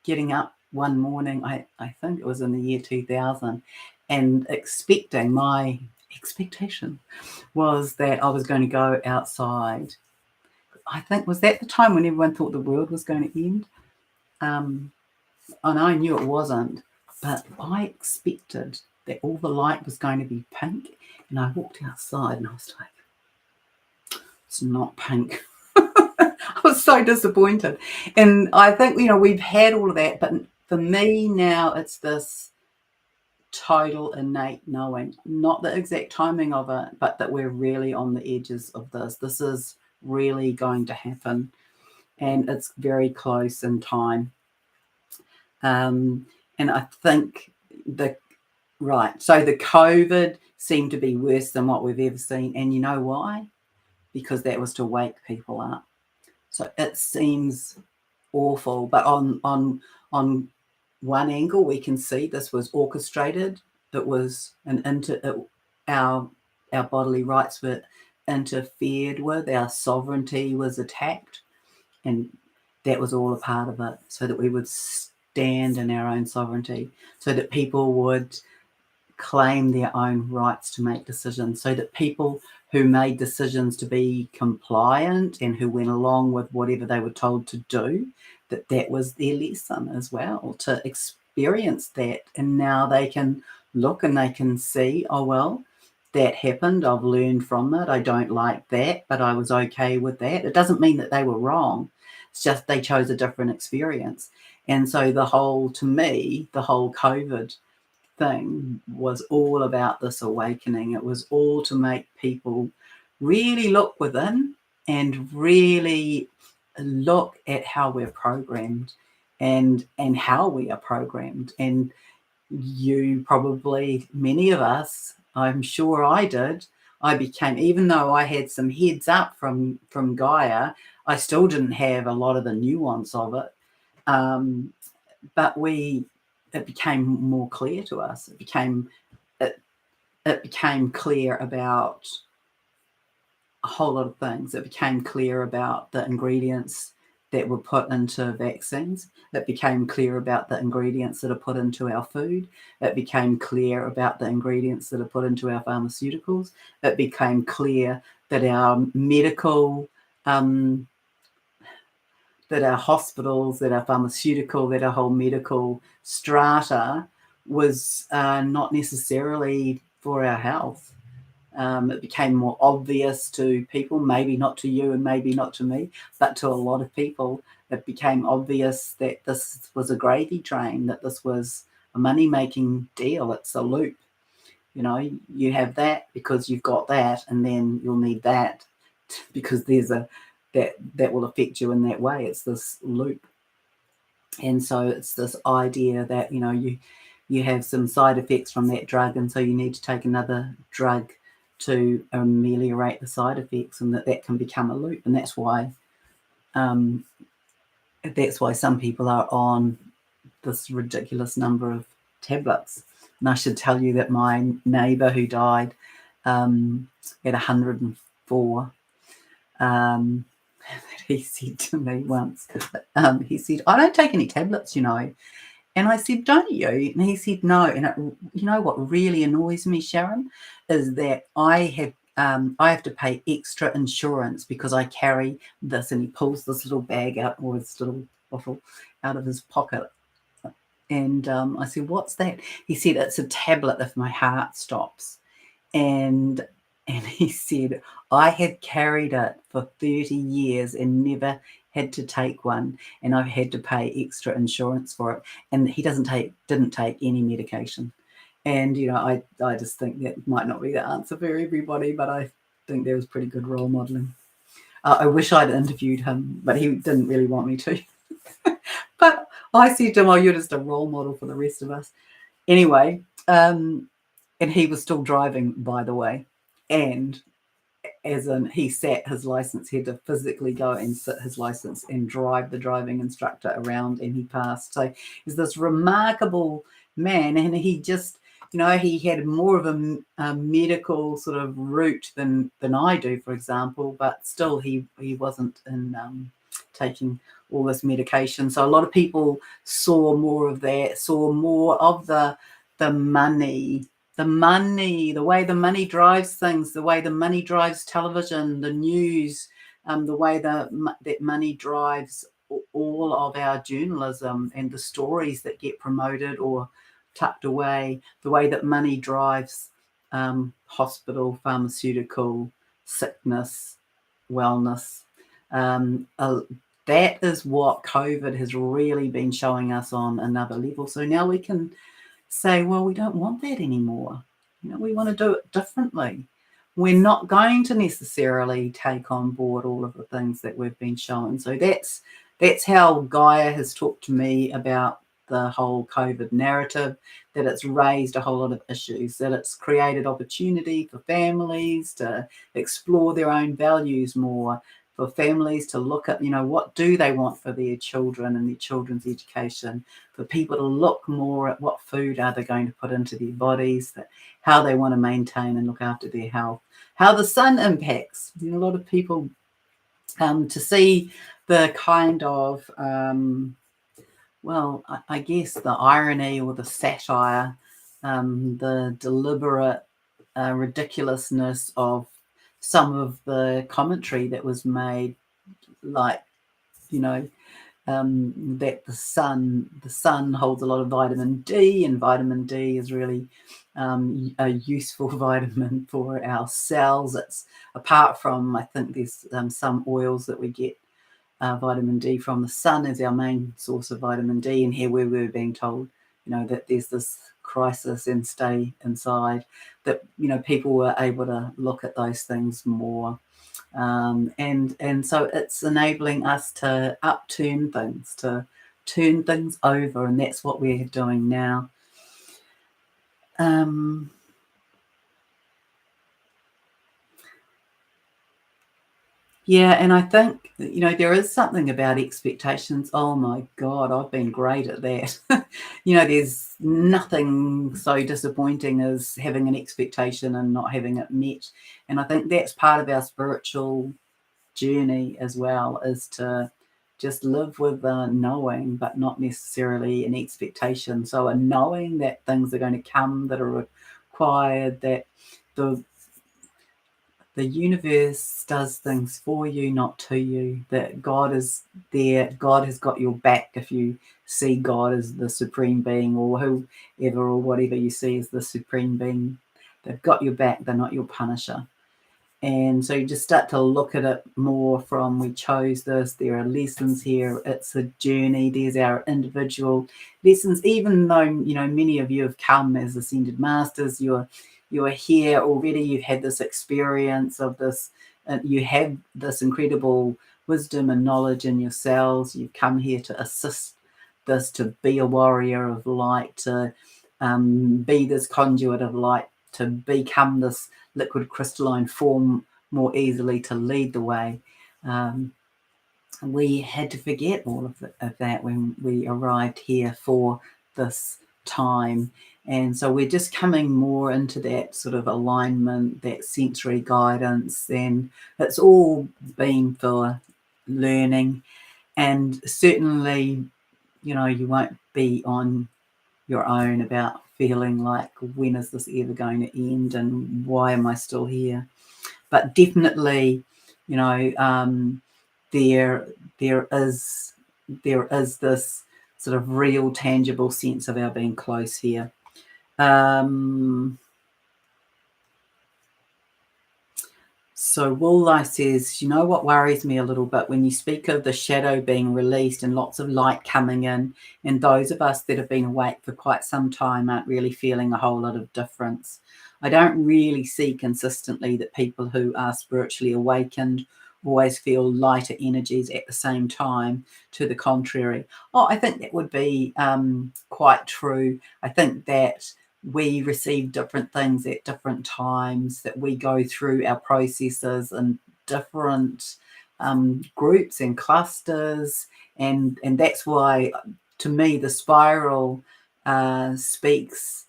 getting up one morning, I think it was in the year 2000, and my expectation was that I was going to go outside. I think, was that the time when everyone thought the world was going to end? And I knew it wasn't, but I expected that all the light was going to be pink, and I walked outside and I was like, it's not pink. I was so disappointed. And I think, we've had all of that, but for me now it's this total innate knowing, not the exact timing of it, but that we're really on the edges of this. This is really going to happen, and it's very close in time. And I think so the COVID seemed to be worse than what we've ever seen. And you know why? Because that was to wake people up. So it seems awful, but on one angle we can see this was orchestrated. It was our bodily rights were interfered with, our sovereignty was attacked, and that was all a part of it, so that we would stand in our own sovereignty, so that people would claim their own rights to make decisions, so that people who made decisions to be compliant and who went along with whatever they were told to do, that was their lesson as well, to experience that. And now they can look and they can see, oh, well, that happened. I've learned from it. I don't like that, but I was okay with that. It doesn't mean that they were wrong. It's just they chose a different experience. And so the whole COVID thing was all about this awakening. It was all to make people really look within and really look at how we're programmed and how we are programmed. And you probably, many of us, I'm sure I did, I became, even though I had some heads up from Gaia, I still didn't have a lot of the nuance of it. But it became more clear to us. It became clear about a whole lot of things. It became clear about the ingredients that were put into vaccines. It became clear about the ingredients that are put into our food. It became clear about the ingredients that are put into our pharmaceuticals. It became clear that our medical that our hospitals, that our pharmaceutical, that our whole medical strata was not necessarily for our health. It became more obvious to people, maybe not to you and maybe not to me, but to a lot of people, it became obvious that this was a gravy train, that this was a money-making deal. It's a loop. You have that because you've got that, and then you'll need that because there's that will affect you in that way. It's this loop. And so it's this idea that, you have some side effects from that drug, and so you need to take another drug to ameliorate the side effects, and that can become a loop. And that's why some people are on this ridiculous number of tablets. And I should tell you that my neighbour who died at 104, he said to me once, he said, I don't take any tablets, you know. And I said, don't you? And he said, no. And you know what really annoys me, Sharron, is that I have to pay extra insurance because I carry this. And he pulls this little bag out, or this little bottle out of his pocket. And I said, what's that? He said, it's a tablet if my heart stops. And he said, I have carried it for 30 years and never had to take one, and I've had to pay extra insurance for it. And he didn't take any medication. And, you know, I just think that might not be the answer for everybody, but I think there was pretty good role modeling. I wish I'd interviewed him, but he didn't really want me to. But I said to him, oh, you're just a role model for the rest of us. Anyway, and he was still driving, by the way. And as in, he sat his license, he had to physically go and sit his license and drive the driving instructor around, and he passed. So he's this remarkable man, and he just, you know, he had more of a medical sort of route than I do, for example, but still he wasn't in taking all this medication. So a lot of people saw more of that, saw more of the money, the way the money drives things, the way the money drives television, the news, the way that money drives all of our journalism and the stories that get promoted or tucked away, the way that money drives hospital, pharmaceutical, sickness, wellness. That is what COVID has really been showing us on another level. So now we can say, well, we don't want that anymore. You know, we want to do it differently. We're not going to necessarily take on board all of the things that we've been shown. So that's how Gaia has talked to me about the whole COVID narrative, that it's raised a whole lot of issues, that it's created opportunity for families to explore their own values more, for families to look at, you know, what do they want for their children and their children's education, for people to look more at what food are they going to put into their bodies, that how they want to maintain and look after their health, how the sun impacts. You know, a lot of people to see the kind of well, I guess the irony or the satire, the deliberate ridiculousness of some of the commentary that was made, like, you know, that the sun holds a lot of vitamin D, and vitamin D is really a useful vitamin for our cells. It's apart from, I think there's some oils that we get vitamin D from. The sun is our main source of vitamin D, and here we were being told, you know, that there's this crisis and stay inside, that, you know, people were able to look at those things more. And so it's enabling us to upturn things, to turn things over, and that's what we're doing now. Yeah, and I think, you know, there is something about expectations. Oh my God, I've been great at that. You know, there's nothing so disappointing as having an expectation and not having it met. And I think that's part of our spiritual journey as well, is to just live with the knowing, but not necessarily an expectation. So a knowing that things are going to come that are required, that the universe does things for you, not to you, that God is there. God has got your back if you see God as the supreme being, or whoever or whatever you see as the supreme being. They've got your back. They're not your punisher. And so you just start to look at it more from, we chose this, there are lessons here, it's a journey, there's our individual lessons. Even though, you know, many of you have come as ascended masters, you're here already, you've had this experience of this, you have this incredible wisdom and knowledge in yourselves. You've come here to assist this, to be a warrior of light, to be this conduit of light, to become this liquid crystalline form more easily, to lead the way. We had to forget all of that when we arrived here for this time. And so we're just coming more into that sort of alignment, that sensory guidance, and it's all been for learning. And certainly, you know, you won't be on your own about feeling like, when is this ever going to end and why am I still here? But definitely, you know, there is this sort of real tangible sense of our being close here. So Woollife says, you know what worries me a little bit when you speak of the shadow being released and lots of light coming in, and those of us that have been awake for quite some time aren't really feeling a whole lot of difference. I don't really see consistently that people who are spiritually awakened always feel lighter energies at the same time. To the contrary. Oh, I think that would be quite true. I think that we receive different things at different times, that we go through our processes in different groups and clusters, and that's why, to me, the spiral speaks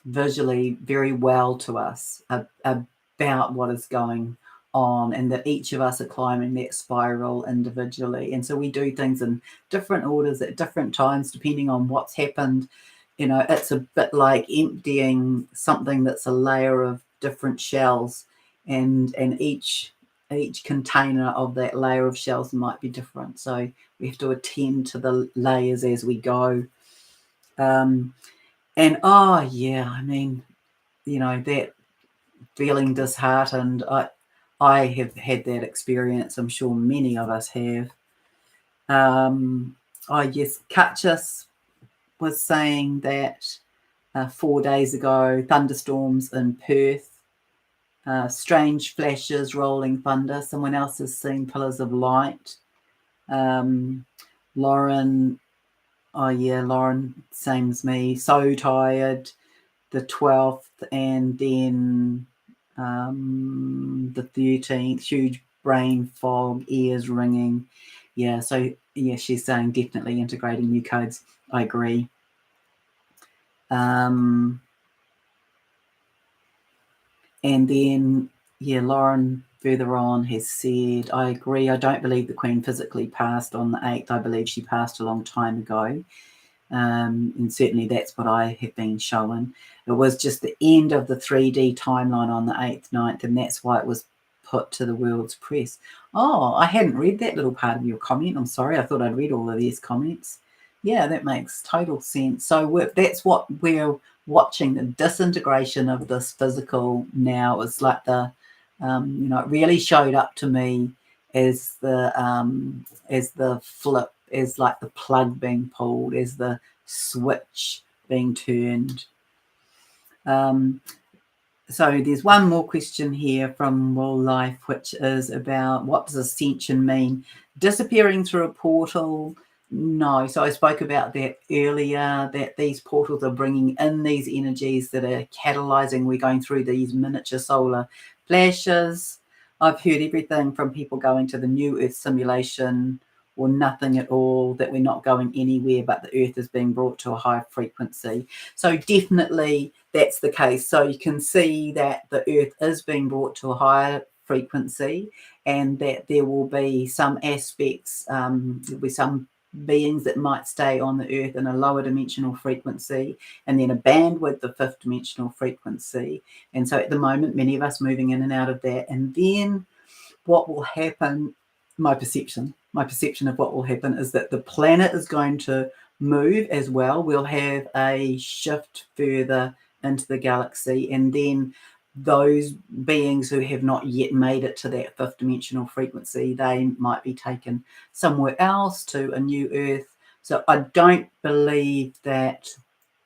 visually very well to us about what is going on, and that each of us are climbing that spiral individually. And so we do things in different orders at different times depending on what's happened. You know, it's a bit like emptying something that's a layer of different shells, and each container of that layer of shells might be different. So we have to attend to the layers as we go. And oh yeah, I mean, you know, that feeling disheartened, I have had that experience. I'm sure many of us have. Yes, Katchis was saying that 4 days ago, thunderstorms in Perth, strange flashes, rolling thunder. Someone else has seen pillars of light. Lauren, oh yeah, Lauren, same as me, so tired. The 12th, and then the 13th, huge brain fog, ears ringing. Yeah, so yeah, she's saying definitely integrating new codes. I agree. And then, yeah, Lauren further on has said, I agree. I don't believe the Queen physically passed on the 8th. I believe she passed a long time ago. And certainly that's what I have been shown. It was just the end of the 3D timeline on the 8th, 9th, and that's why it was put to the world's press. Oh, I hadn't read that little part of your comment. I'm sorry. I thought I'd read all of these comments. Yeah, that makes total sense. So that's what we're watching, the disintegration of this physical now. It's like the, you know, it really showed up to me as the flip, as like the plug being pulled, as the switch being turned. So there's one more question here from Will Life, which is about, what does ascension mean? Disappearing through a portal? No. So I spoke about that earlier, that these portals are bringing in these energies that are catalyzing. We're going through these miniature solar flashes. I've heard everything from people going to the New Earth simulation or nothing at all, that we're not going anywhere, but the Earth is being brought to a higher frequency. So definitely that's the case. So you can see that the Earth is being brought to a higher frequency, and that there will be some aspects, there'll be some beings that might stay on the Earth in a lower dimensional frequency, and then a bandwidth of fifth dimensional frequency. And so at the moment, many of us moving in and out of that. And then what will happen, my perception of what will happen, is that the planet is going to move as well. We'll have a shift further into the galaxy, and then those beings who have not yet made it to that fifth dimensional frequency, they might be taken somewhere else to a new Earth. So I don't believe that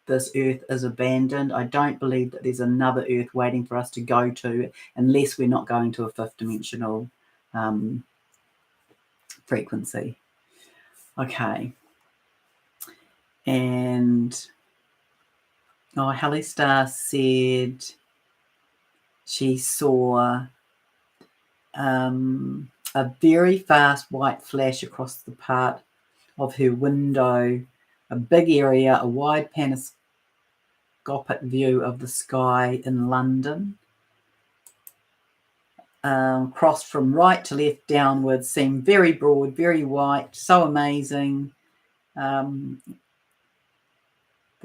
this Earth is abandoned. I don't believe that there's another Earth waiting for us to go to, unless we're not going to a fifth dimensional frequency. Okay. And Hallie Star said she saw a very fast white flash across the part of her window, a big area, a wide telescopic view of the sky in London. Crossed from right to left downwards, seemed very broad, very white, so amazing that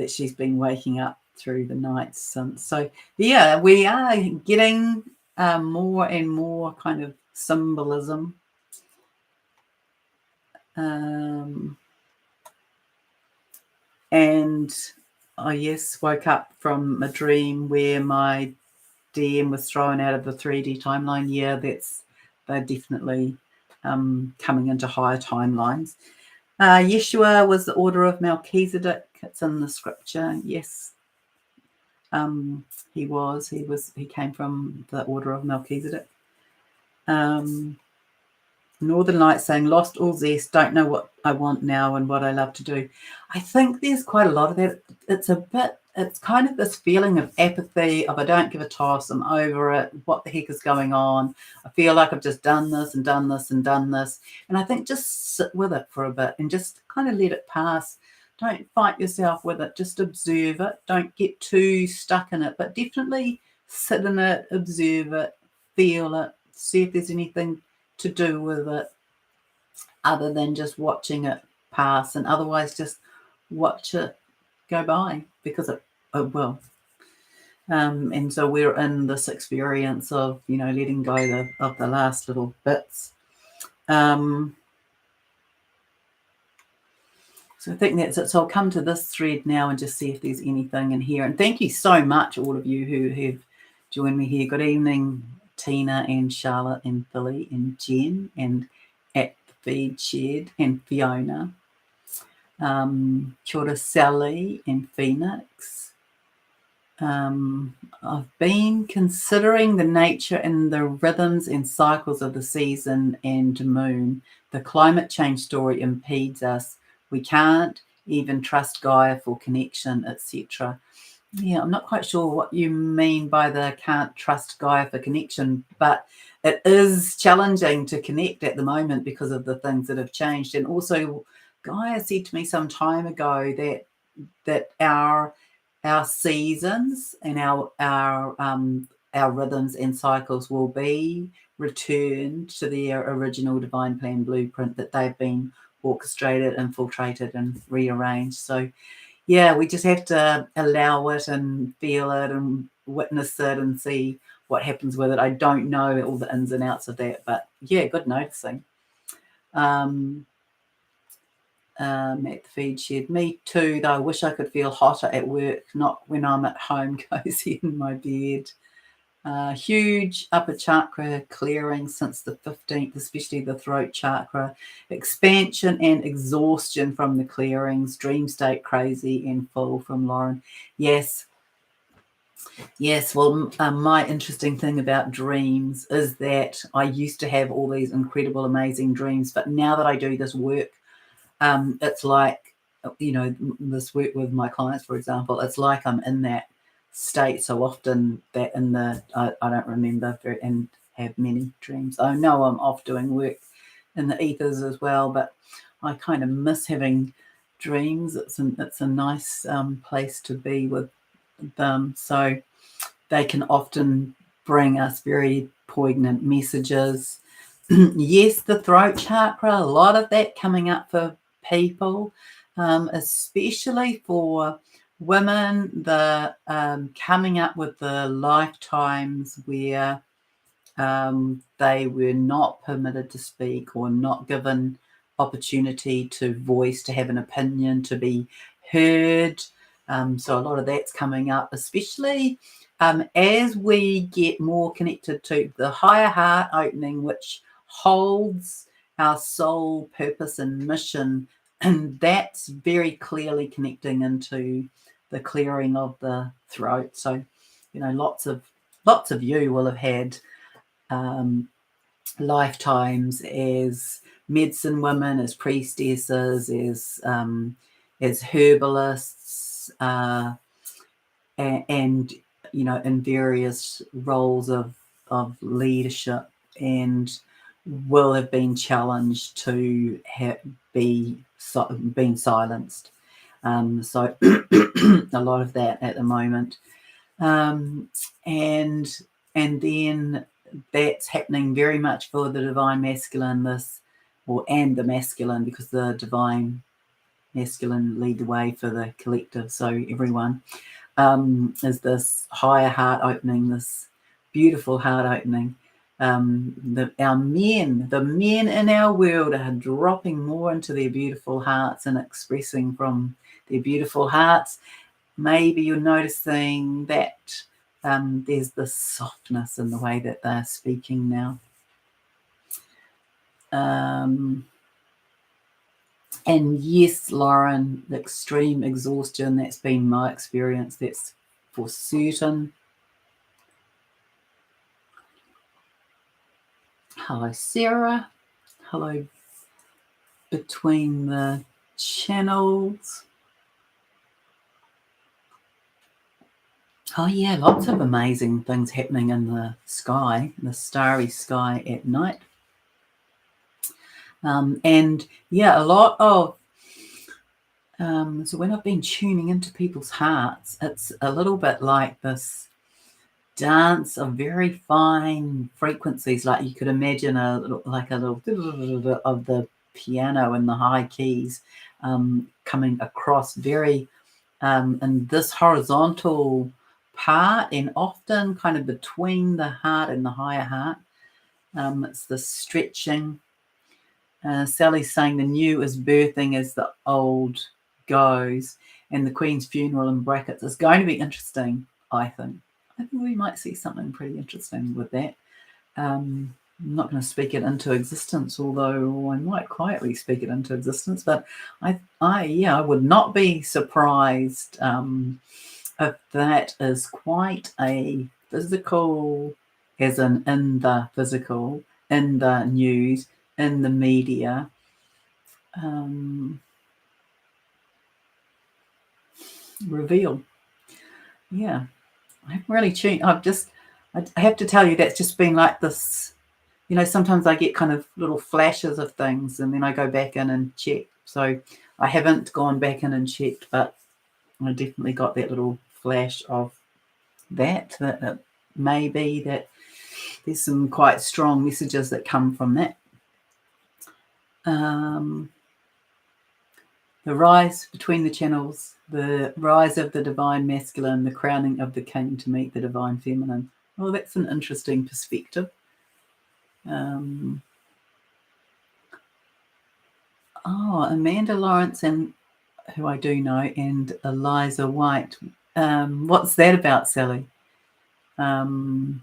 she's been waking up through the night since. So yeah, we are getting more and more kind of symbolism. And I woke up from a dream where my DM was thrown out of the 3D timeline. Yeah, they're definitely coming into higher timelines. Yeshua was the order of Melchizedek. It's in the scripture. Yes, he came from the order of Melchizedek. Northern Lights saying, lost all zest, don't know what I want now and what I love to do. I think there's quite a lot of that. It's kind of this feeling of apathy, of I don't give a toss, I'm over it, what the heck is going on? I feel like I've just done this and done this and done this. And I think just sit with it for a bit and just kind of let it pass. Don't fight yourself with it, just observe it. Don't get too stuck in it, but definitely sit in it, observe it, feel it, see if there's anything to do with it other than just watching it pass, and otherwise just watch it go by, because it will. And so we're in this experience of, letting go of the last little bits. So I think that's it. So I'll come to this thread now and just see if there's anything in here. And thank you so much, all of you who have joined me here. Good evening, Tina and Charlotte and Billy and Jen and at the feed shed and Fiona. Kia ora, Sally and Phoenix. I've been considering the nature and the rhythms and cycles of the season and moon. The climate change story impedes us. We can't even trust Gaia for connection, etc. Yeah, I'm not quite sure what you mean by the can't trust Gaia for connection, but it is challenging to connect at the moment because of the things that have changed. And also, Gaia said to me some time ago that our seasons and our rhythms and cycles will be returned to their original divine plan blueprint, that they've been orchestrated, infiltrated, and rearranged. So yeah, we just have to allow it and feel it and witness it and see what happens with it. I don't know all the ins and outs of that, but yeah, good noticing. At the feed shed, me too, though I wish I could feel hotter at work, not when I'm at home cozy in my bed. Huge upper chakra clearing since the 15th, especially the throat chakra. Expansion and exhaustion from the clearings. Dream state crazy and full from Lauren. Yes. Well, my interesting thing about dreams is that I used to have all these incredible, amazing dreams, but now that I do this work, it's like, this work with my clients, for example, it's like I'm in that state so often that I don't remember and have many dreams. I know I'm off doing work in the ethers as well, but I kind of miss having dreams. It's a nice place to be with them. So they can often bring us very poignant messages. Yes, the throat chakra, a lot of that coming up for people, especially for women, the coming up with the lifetimes where they were not permitted to speak or not given opportunity to voice, to have an opinion, to be heard. So a lot of that's coming up, especially as we get more connected to the higher heart opening, which holds our soul purpose and mission, and that's very clearly connecting into the clearing of the throat. So, lots of you will have had lifetimes as medicine women, as priestesses, as herbalists, and in various roles of leadership, and will have been challenged to been silenced. So a lot of that at the moment. And then that's happening very much for the divine masculine, and the masculine, because the divine masculine lead the way for the collective. So everyone is this higher heart opening, this beautiful heart opening. The men in our world are dropping more into their beautiful hearts and expressing from their beautiful hearts. Maybe you're noticing that there's this softness in the way that they're speaking now. And yes, Lauren, the extreme exhaustion, that's been my experience. That's for certain. Hello, Sarah. Hello, between the channels. Oh, yeah, lots of amazing things happening in the sky, the starry sky at night. And yeah, a lot of so when I've been tuning into people's hearts, it's a little bit like this dance of very fine frequencies, like you could imagine a little of the piano and the high keys coming across very in this horizontal part, and often kind of between the heart and the higher heart. It's the stretching. Sally's saying the new is birthing as the old goes, and the Queen's funeral in brackets is going to be interesting, I think. I think we might see something pretty interesting with that. I'm not going to speak it into existence, although I might quietly speak it into existence. But I would not be surprised if that is quite a physical, as in the physical, in the news, in the media. Reveal. Yeah. I've really tuned. I have to tell you, that's just been like this. You know, sometimes I get kind of little flashes of things and then I go back in and check. So I haven't gone back in and checked, but I definitely got that little flash of that may be that there's some quite strong messages that come from that. The rise between the channels, the rise of the divine masculine, the crowning of the king to meet the divine feminine. Well, that's an interesting perspective. Amanda Lawrence, and who I do know, and Eliza White. What's that about, Sally? Rise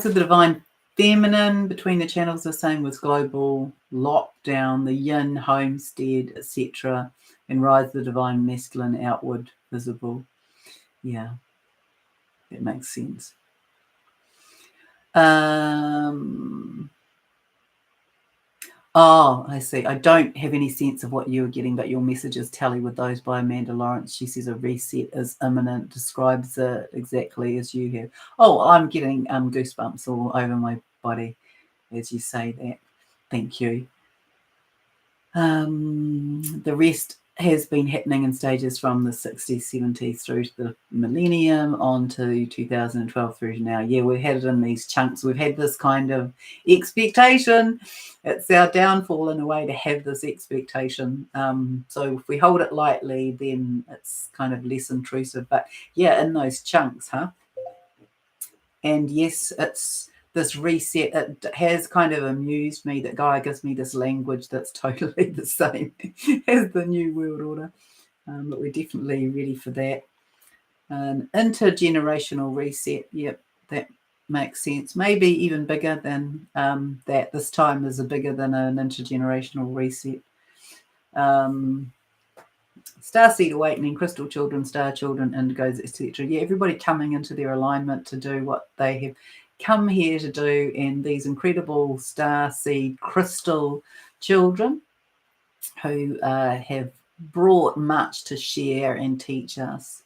of the divine feminine between the channels, the same was global lockdown, the yin homestead, etc., and rise of the divine masculine outward visible. Yeah, that makes sense. I see. I don't have any sense of what you were getting, but your messages tally with those by Amanda Lawrence. She says a reset is imminent, describes it exactly as you have. Oh, I'm getting goosebumps all over my body as you say that. Thank you. The rest has been happening in stages from the 60s, 70s through to the millennium on to 2012 through to now. Yeah, we've had it in these chunks. We've had this kind of expectation. It's our downfall in a way to have this expectation. So if we hold it lightly, then it's kind of less intrusive. But yeah, in those chunks, huh? And yes, it's this reset. It has kind of amused me that Gaia gives me this language that's totally the same as the New World Order. But we're definitely ready for that. An intergenerational reset. Yep, that makes sense. Maybe even bigger than that. This time is bigger than an intergenerational reset. Starseed awakening, crystal children, star children, indigos, etc. Yeah, everybody coming into their alignment to do what they have come here to do, and these incredible starseed crystal children who have brought much to share and teach us.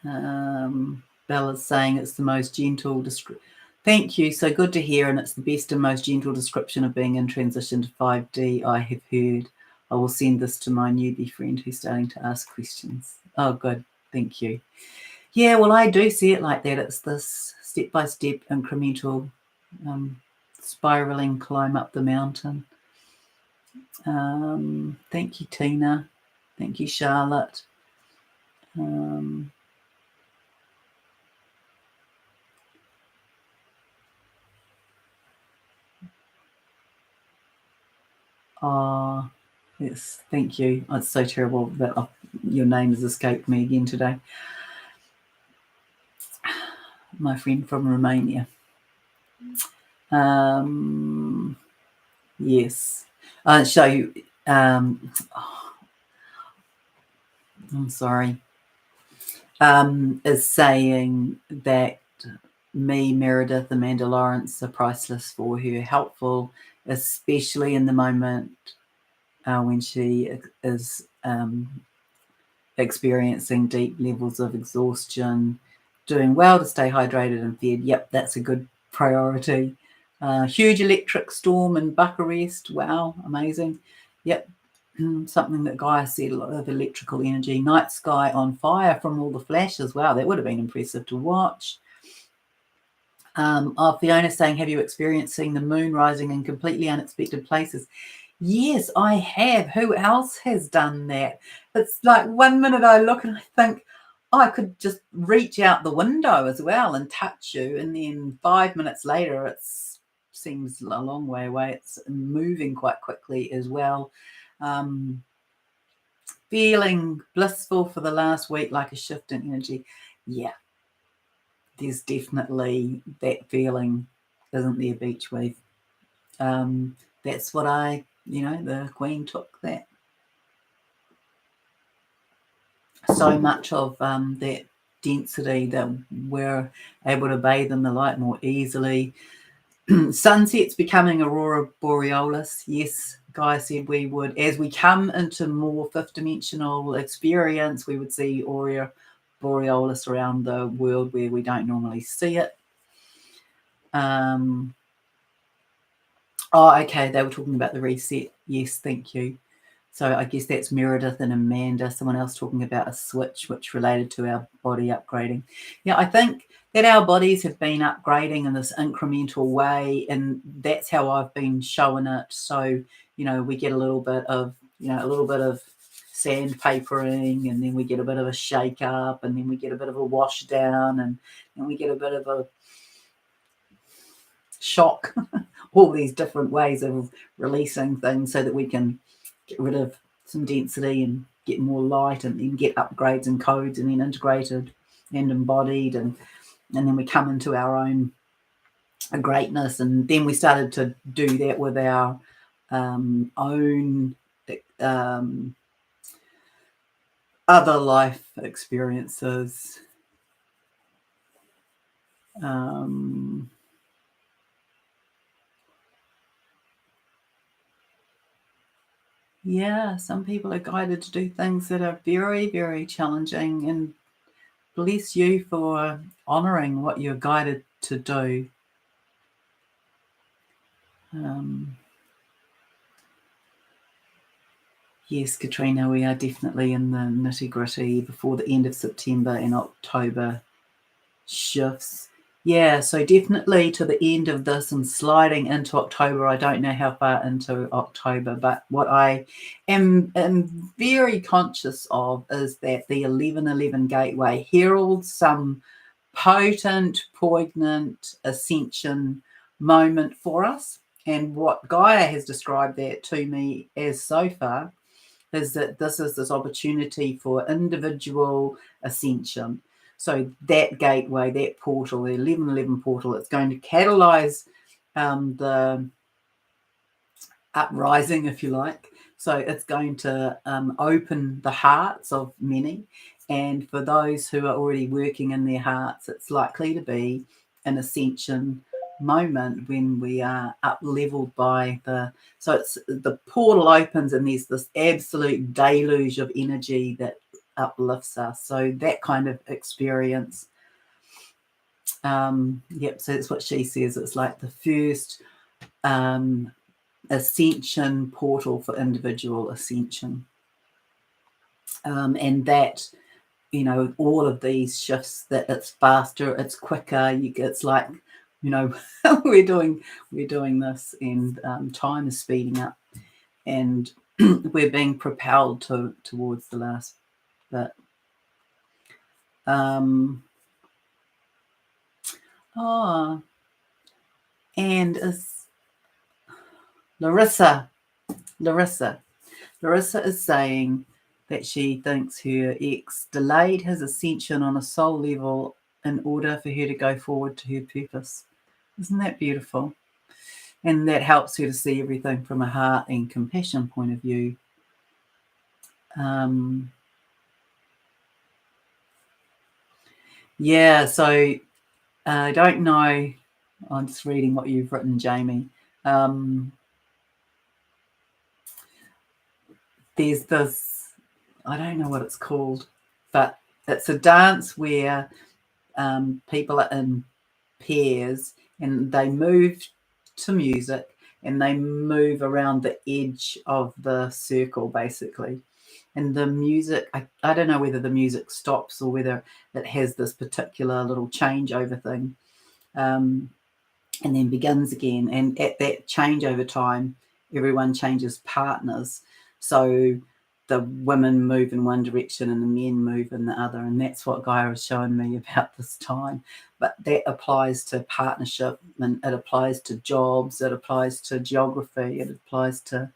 Bella's saying it's the most gentle description. Thank you. So good to hear. And it's the best and most gentle description of being in transition to 5D I have heard. I will send this to my newbie friend who's starting to ask questions. Oh, good. Thank you. Yeah, well, I do see it like that. It's this step-by-step incremental spiraling climb up the mountain. Thank you, Tina. Thank you, Charlotte. Yes, thank you. It's so terrible that your name has escaped me again today. My friend from Romania. Yes. I'm sorry. Is saying that me, Meredith, Amanda Lawrence are priceless for her, helpful, especially in the moment when she is experiencing deep levels of exhaustion, doing well to stay hydrated and fed. Yep, that's a good priority. Huge electric storm in Bucharest. Wow, amazing. Yep, something that Gaia said, a lot of electrical energy. Night sky on fire from all the flashes. Wow, that would have been impressive to watch. Fiona saying, have you experienced seeing the moon rising in completely unexpected places? Yes, I have. Who else has done that? It's like 1 minute I look and I think, oh, I could just reach out the window as well and touch you. And then 5 minutes later, it seems a long way away. It's moving quite quickly as well. Feeling blissful for the last week, like a shift in energy. Yeah, there's definitely that feeling, isn't there, Beach Wave? That's what the Queen took that. So much of that density that we're able to bathe in the light more easily. Sunsets becoming aurora borealis. Yes, Gaia said we would, as we come into more fifth dimensional experience, we would see aurora borealis around the world where we don't normally see it. Okay, they were talking about the reset. Yes, thank you. So I guess that's Meredith and Amanda, someone else talking about a switch which related to our body upgrading. Yeah, I think that our bodies have been upgrading in this incremental way, and that's how I've been showing it. So, we get a little bit of sandpapering, and then we get a bit of a shake up, and then we get a bit of a wash down, and then we get a bit of a shock. All these different ways of releasing things so that we can get rid of some density and get more light, and then get upgrades and codes, and then integrated and embodied, and then we come into our own greatness. And then we started to do that with our own other life experiences. Yeah, some people are guided to do things that are very, very challenging, and bless you for honouring what you're guided to do. Yes, Katrina, we are definitely in the nitty-gritty before the end of September and October shifts. Yeah, so definitely to the end of this and sliding into October. I don't know how far into October, but what I am very conscious of is that the 1111 gateway heralds some potent, poignant ascension moment for us. And what Gaia has described that to me as so far is that this is this opportunity for individual ascension. So that gateway, that portal, the 1111 portal, it's going to catalyze the uprising, if you like. So it's going to open the hearts of many. And for those who are already working in their hearts, it's likely to be an ascension moment when we are up leveled by so it's the portal opens and there's this absolute deluge of energy that uplifts us. So that kind of experience. So that's what she says. It's like the first ascension portal for individual ascension. And that, you know, all of these shifts, that it's faster, it's quicker. It's like, you know, we're doing this, and time is speeding up, and we're being propelled towards the last bit. And is Larissa is saying that she thinks her ex delayed his ascension on a soul level in order for her to go forward to her purpose. Isn't that beautiful? And that helps her to see everything from a heart and compassion point of view. Yeah, so I don't know. I'm just reading what you've written, Jamie. There's this, I don't know what it's called, but it's a dance where people are in pairs and they move to music, and they move around the edge of the circle, basically. And the music, I don't know whether the music stops or whether it has this particular little changeover thing, and then begins again. And at that changeover time, everyone changes partners. So the women move in one direction and the men move in the other. And that's what Gaia is showing me about this time. But that applies to partnership, and it applies to jobs, it applies to geography, it applies to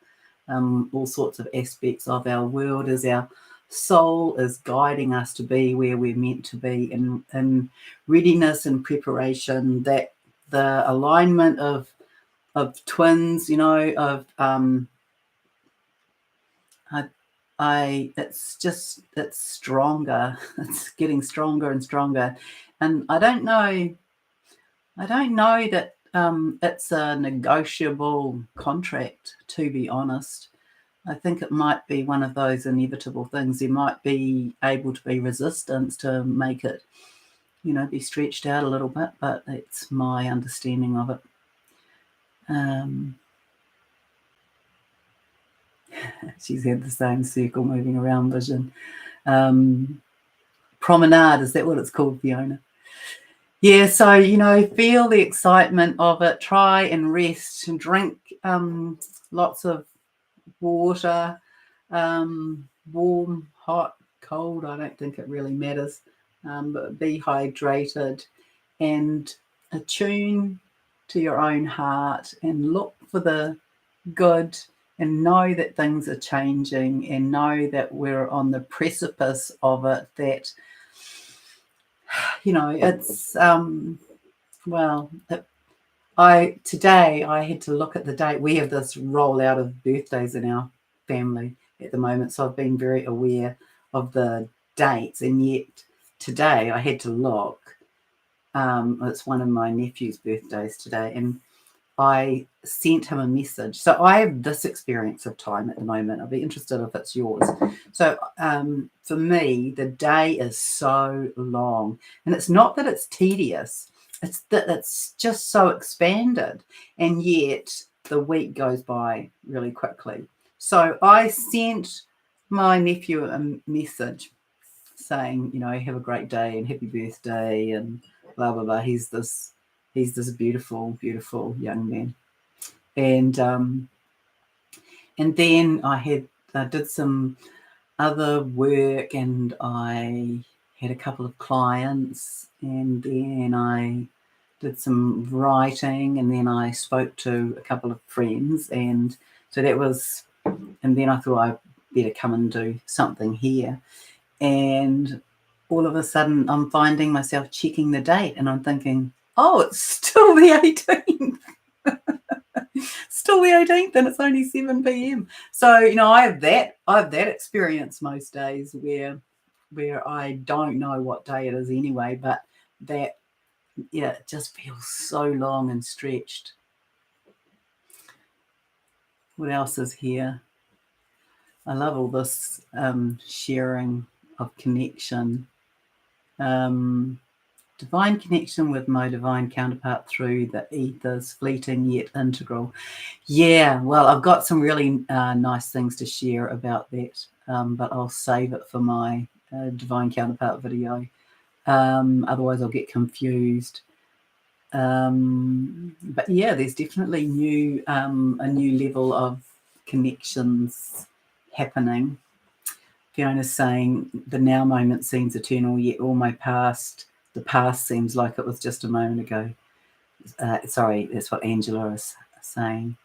all sorts of aspects of our world, as our soul is guiding us to be where we're meant to be, in readiness and preparation, that the alignment of twins, you know, of it's stronger. It's getting stronger and stronger. And I don't know that it's a negotiable contract, to be honest. I think it might be one of those inevitable things. There might be able to be resistance to make it, you know, be stretched out a little bit, but that's my understanding of it. She's had the same circle moving around vision. Promenade, is that what it's called, Fiona? Yeah, so, you know, feel the excitement of it. Try and rest and drink lots of water, warm, hot, cold. I don't think it really matters, but be hydrated and attune to your own heart and look for the good, and know that things are changing, and know that we're on the precipice of it. That, you know, it's today I had to look at the date. We have this rollout of birthdays in our family at the moment, so I've been very aware of the dates, and yet today I had to look. It's one of my nephew's birthdays today, and I sent him a message. So I have this experience of time at the moment. I'll be interested if it's yours. So for me, the day is so long, and it's not that it's tedious. It's that it's just so expanded, and yet the week goes by really quickly. So I sent my nephew a message saying, you know, have a great day and happy birthday and blah, blah, blah. He's this beautiful, beautiful young man. And then I did some other work, and I had a couple of clients, and then I did some writing, and then I spoke to a couple of friends, and so that was, and then I thought I better come and do something here. And all of a sudden I'm finding myself checking the date, and I'm thinking, oh, it's still the 18th. Still the 18th, and it's only 7 p.m. So, you know, I have that experience most days where I don't know what day it is anyway, but that, yeah, it just feels so long and stretched. What else is here? I love all this sharing of connection. Divine connection with my divine counterpart through the ethers, fleeting yet integral. Yeah, well, I've got some really nice things to share about that, but I'll save it for my divine counterpart video. Otherwise, I'll get confused. But yeah, there's definitely a new level of connections happening. Fiona's saying the now moment seems eternal, yet all my past, the past seems like it was just a moment ago. Sorry, that's what Angela is saying.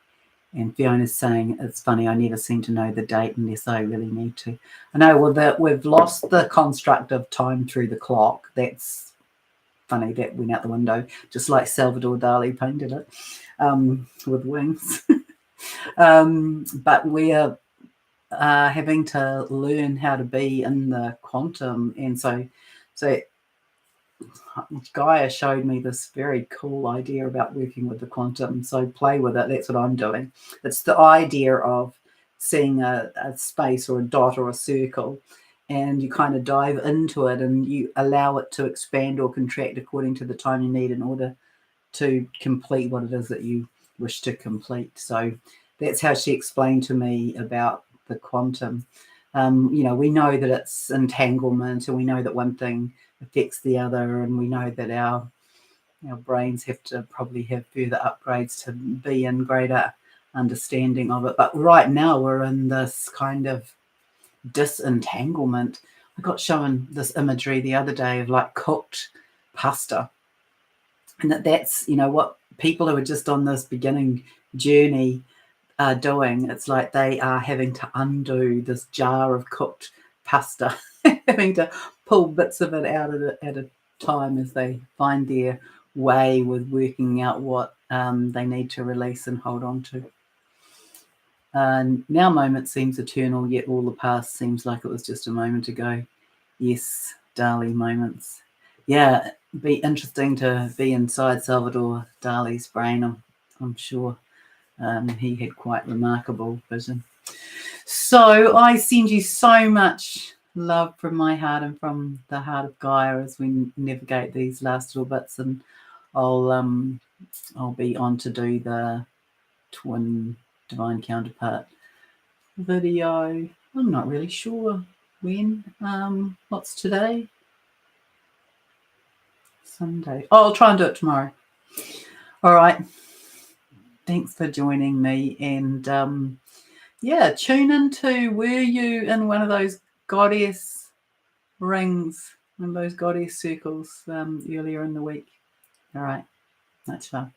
And Fiona's saying, it's funny, I never seem to know the date unless I really need to. I know, well, we've lost the construct of time through the clock. That's funny, that went out the window, just like Salvador Dali painted it with wings. But we're having to learn how to be in the quantum. And so Gaia showed me this very cool idea about working with the quantum. So play with it. That's what I'm doing. It's the idea of seeing a space or a dot or a circle, and you kind of dive into it and you allow it to expand or contract according to the time you need in order to complete what it is that you wish to complete. So that's how she explained to me about the quantum. We know that it's entanglement, and we know that one thing affects the other, and we know that our brains have to probably have further upgrades to be in greater understanding of it. But right now we're in this kind of disentanglement. I got shown this imagery the other day of like cooked pasta, and that's what people who are just on this beginning journey are doing. It's like they are having to undo this jar of cooked pasta, having to pull bits of it out at a time as they find their way with working out what they need to release and hold on to. Now moment seems eternal, yet all the past seems like it was just a moment ago. Yes, Dali moments. Yeah, be interesting to be inside Salvador Dali's brain, I'm sure. He had quite remarkable vision. So I send you so much love from my heart and from the heart of Gaia as we navigate these last little bits, and I'll be on to do the twin divine counterpart video. I'm not really sure when. What's today? Sunday. Oh, I'll try and do it tomorrow. All right. Thanks for joining me, and tune into, were you in one of those goddess rings, one of those goddess circles earlier in the week? All right, much fun.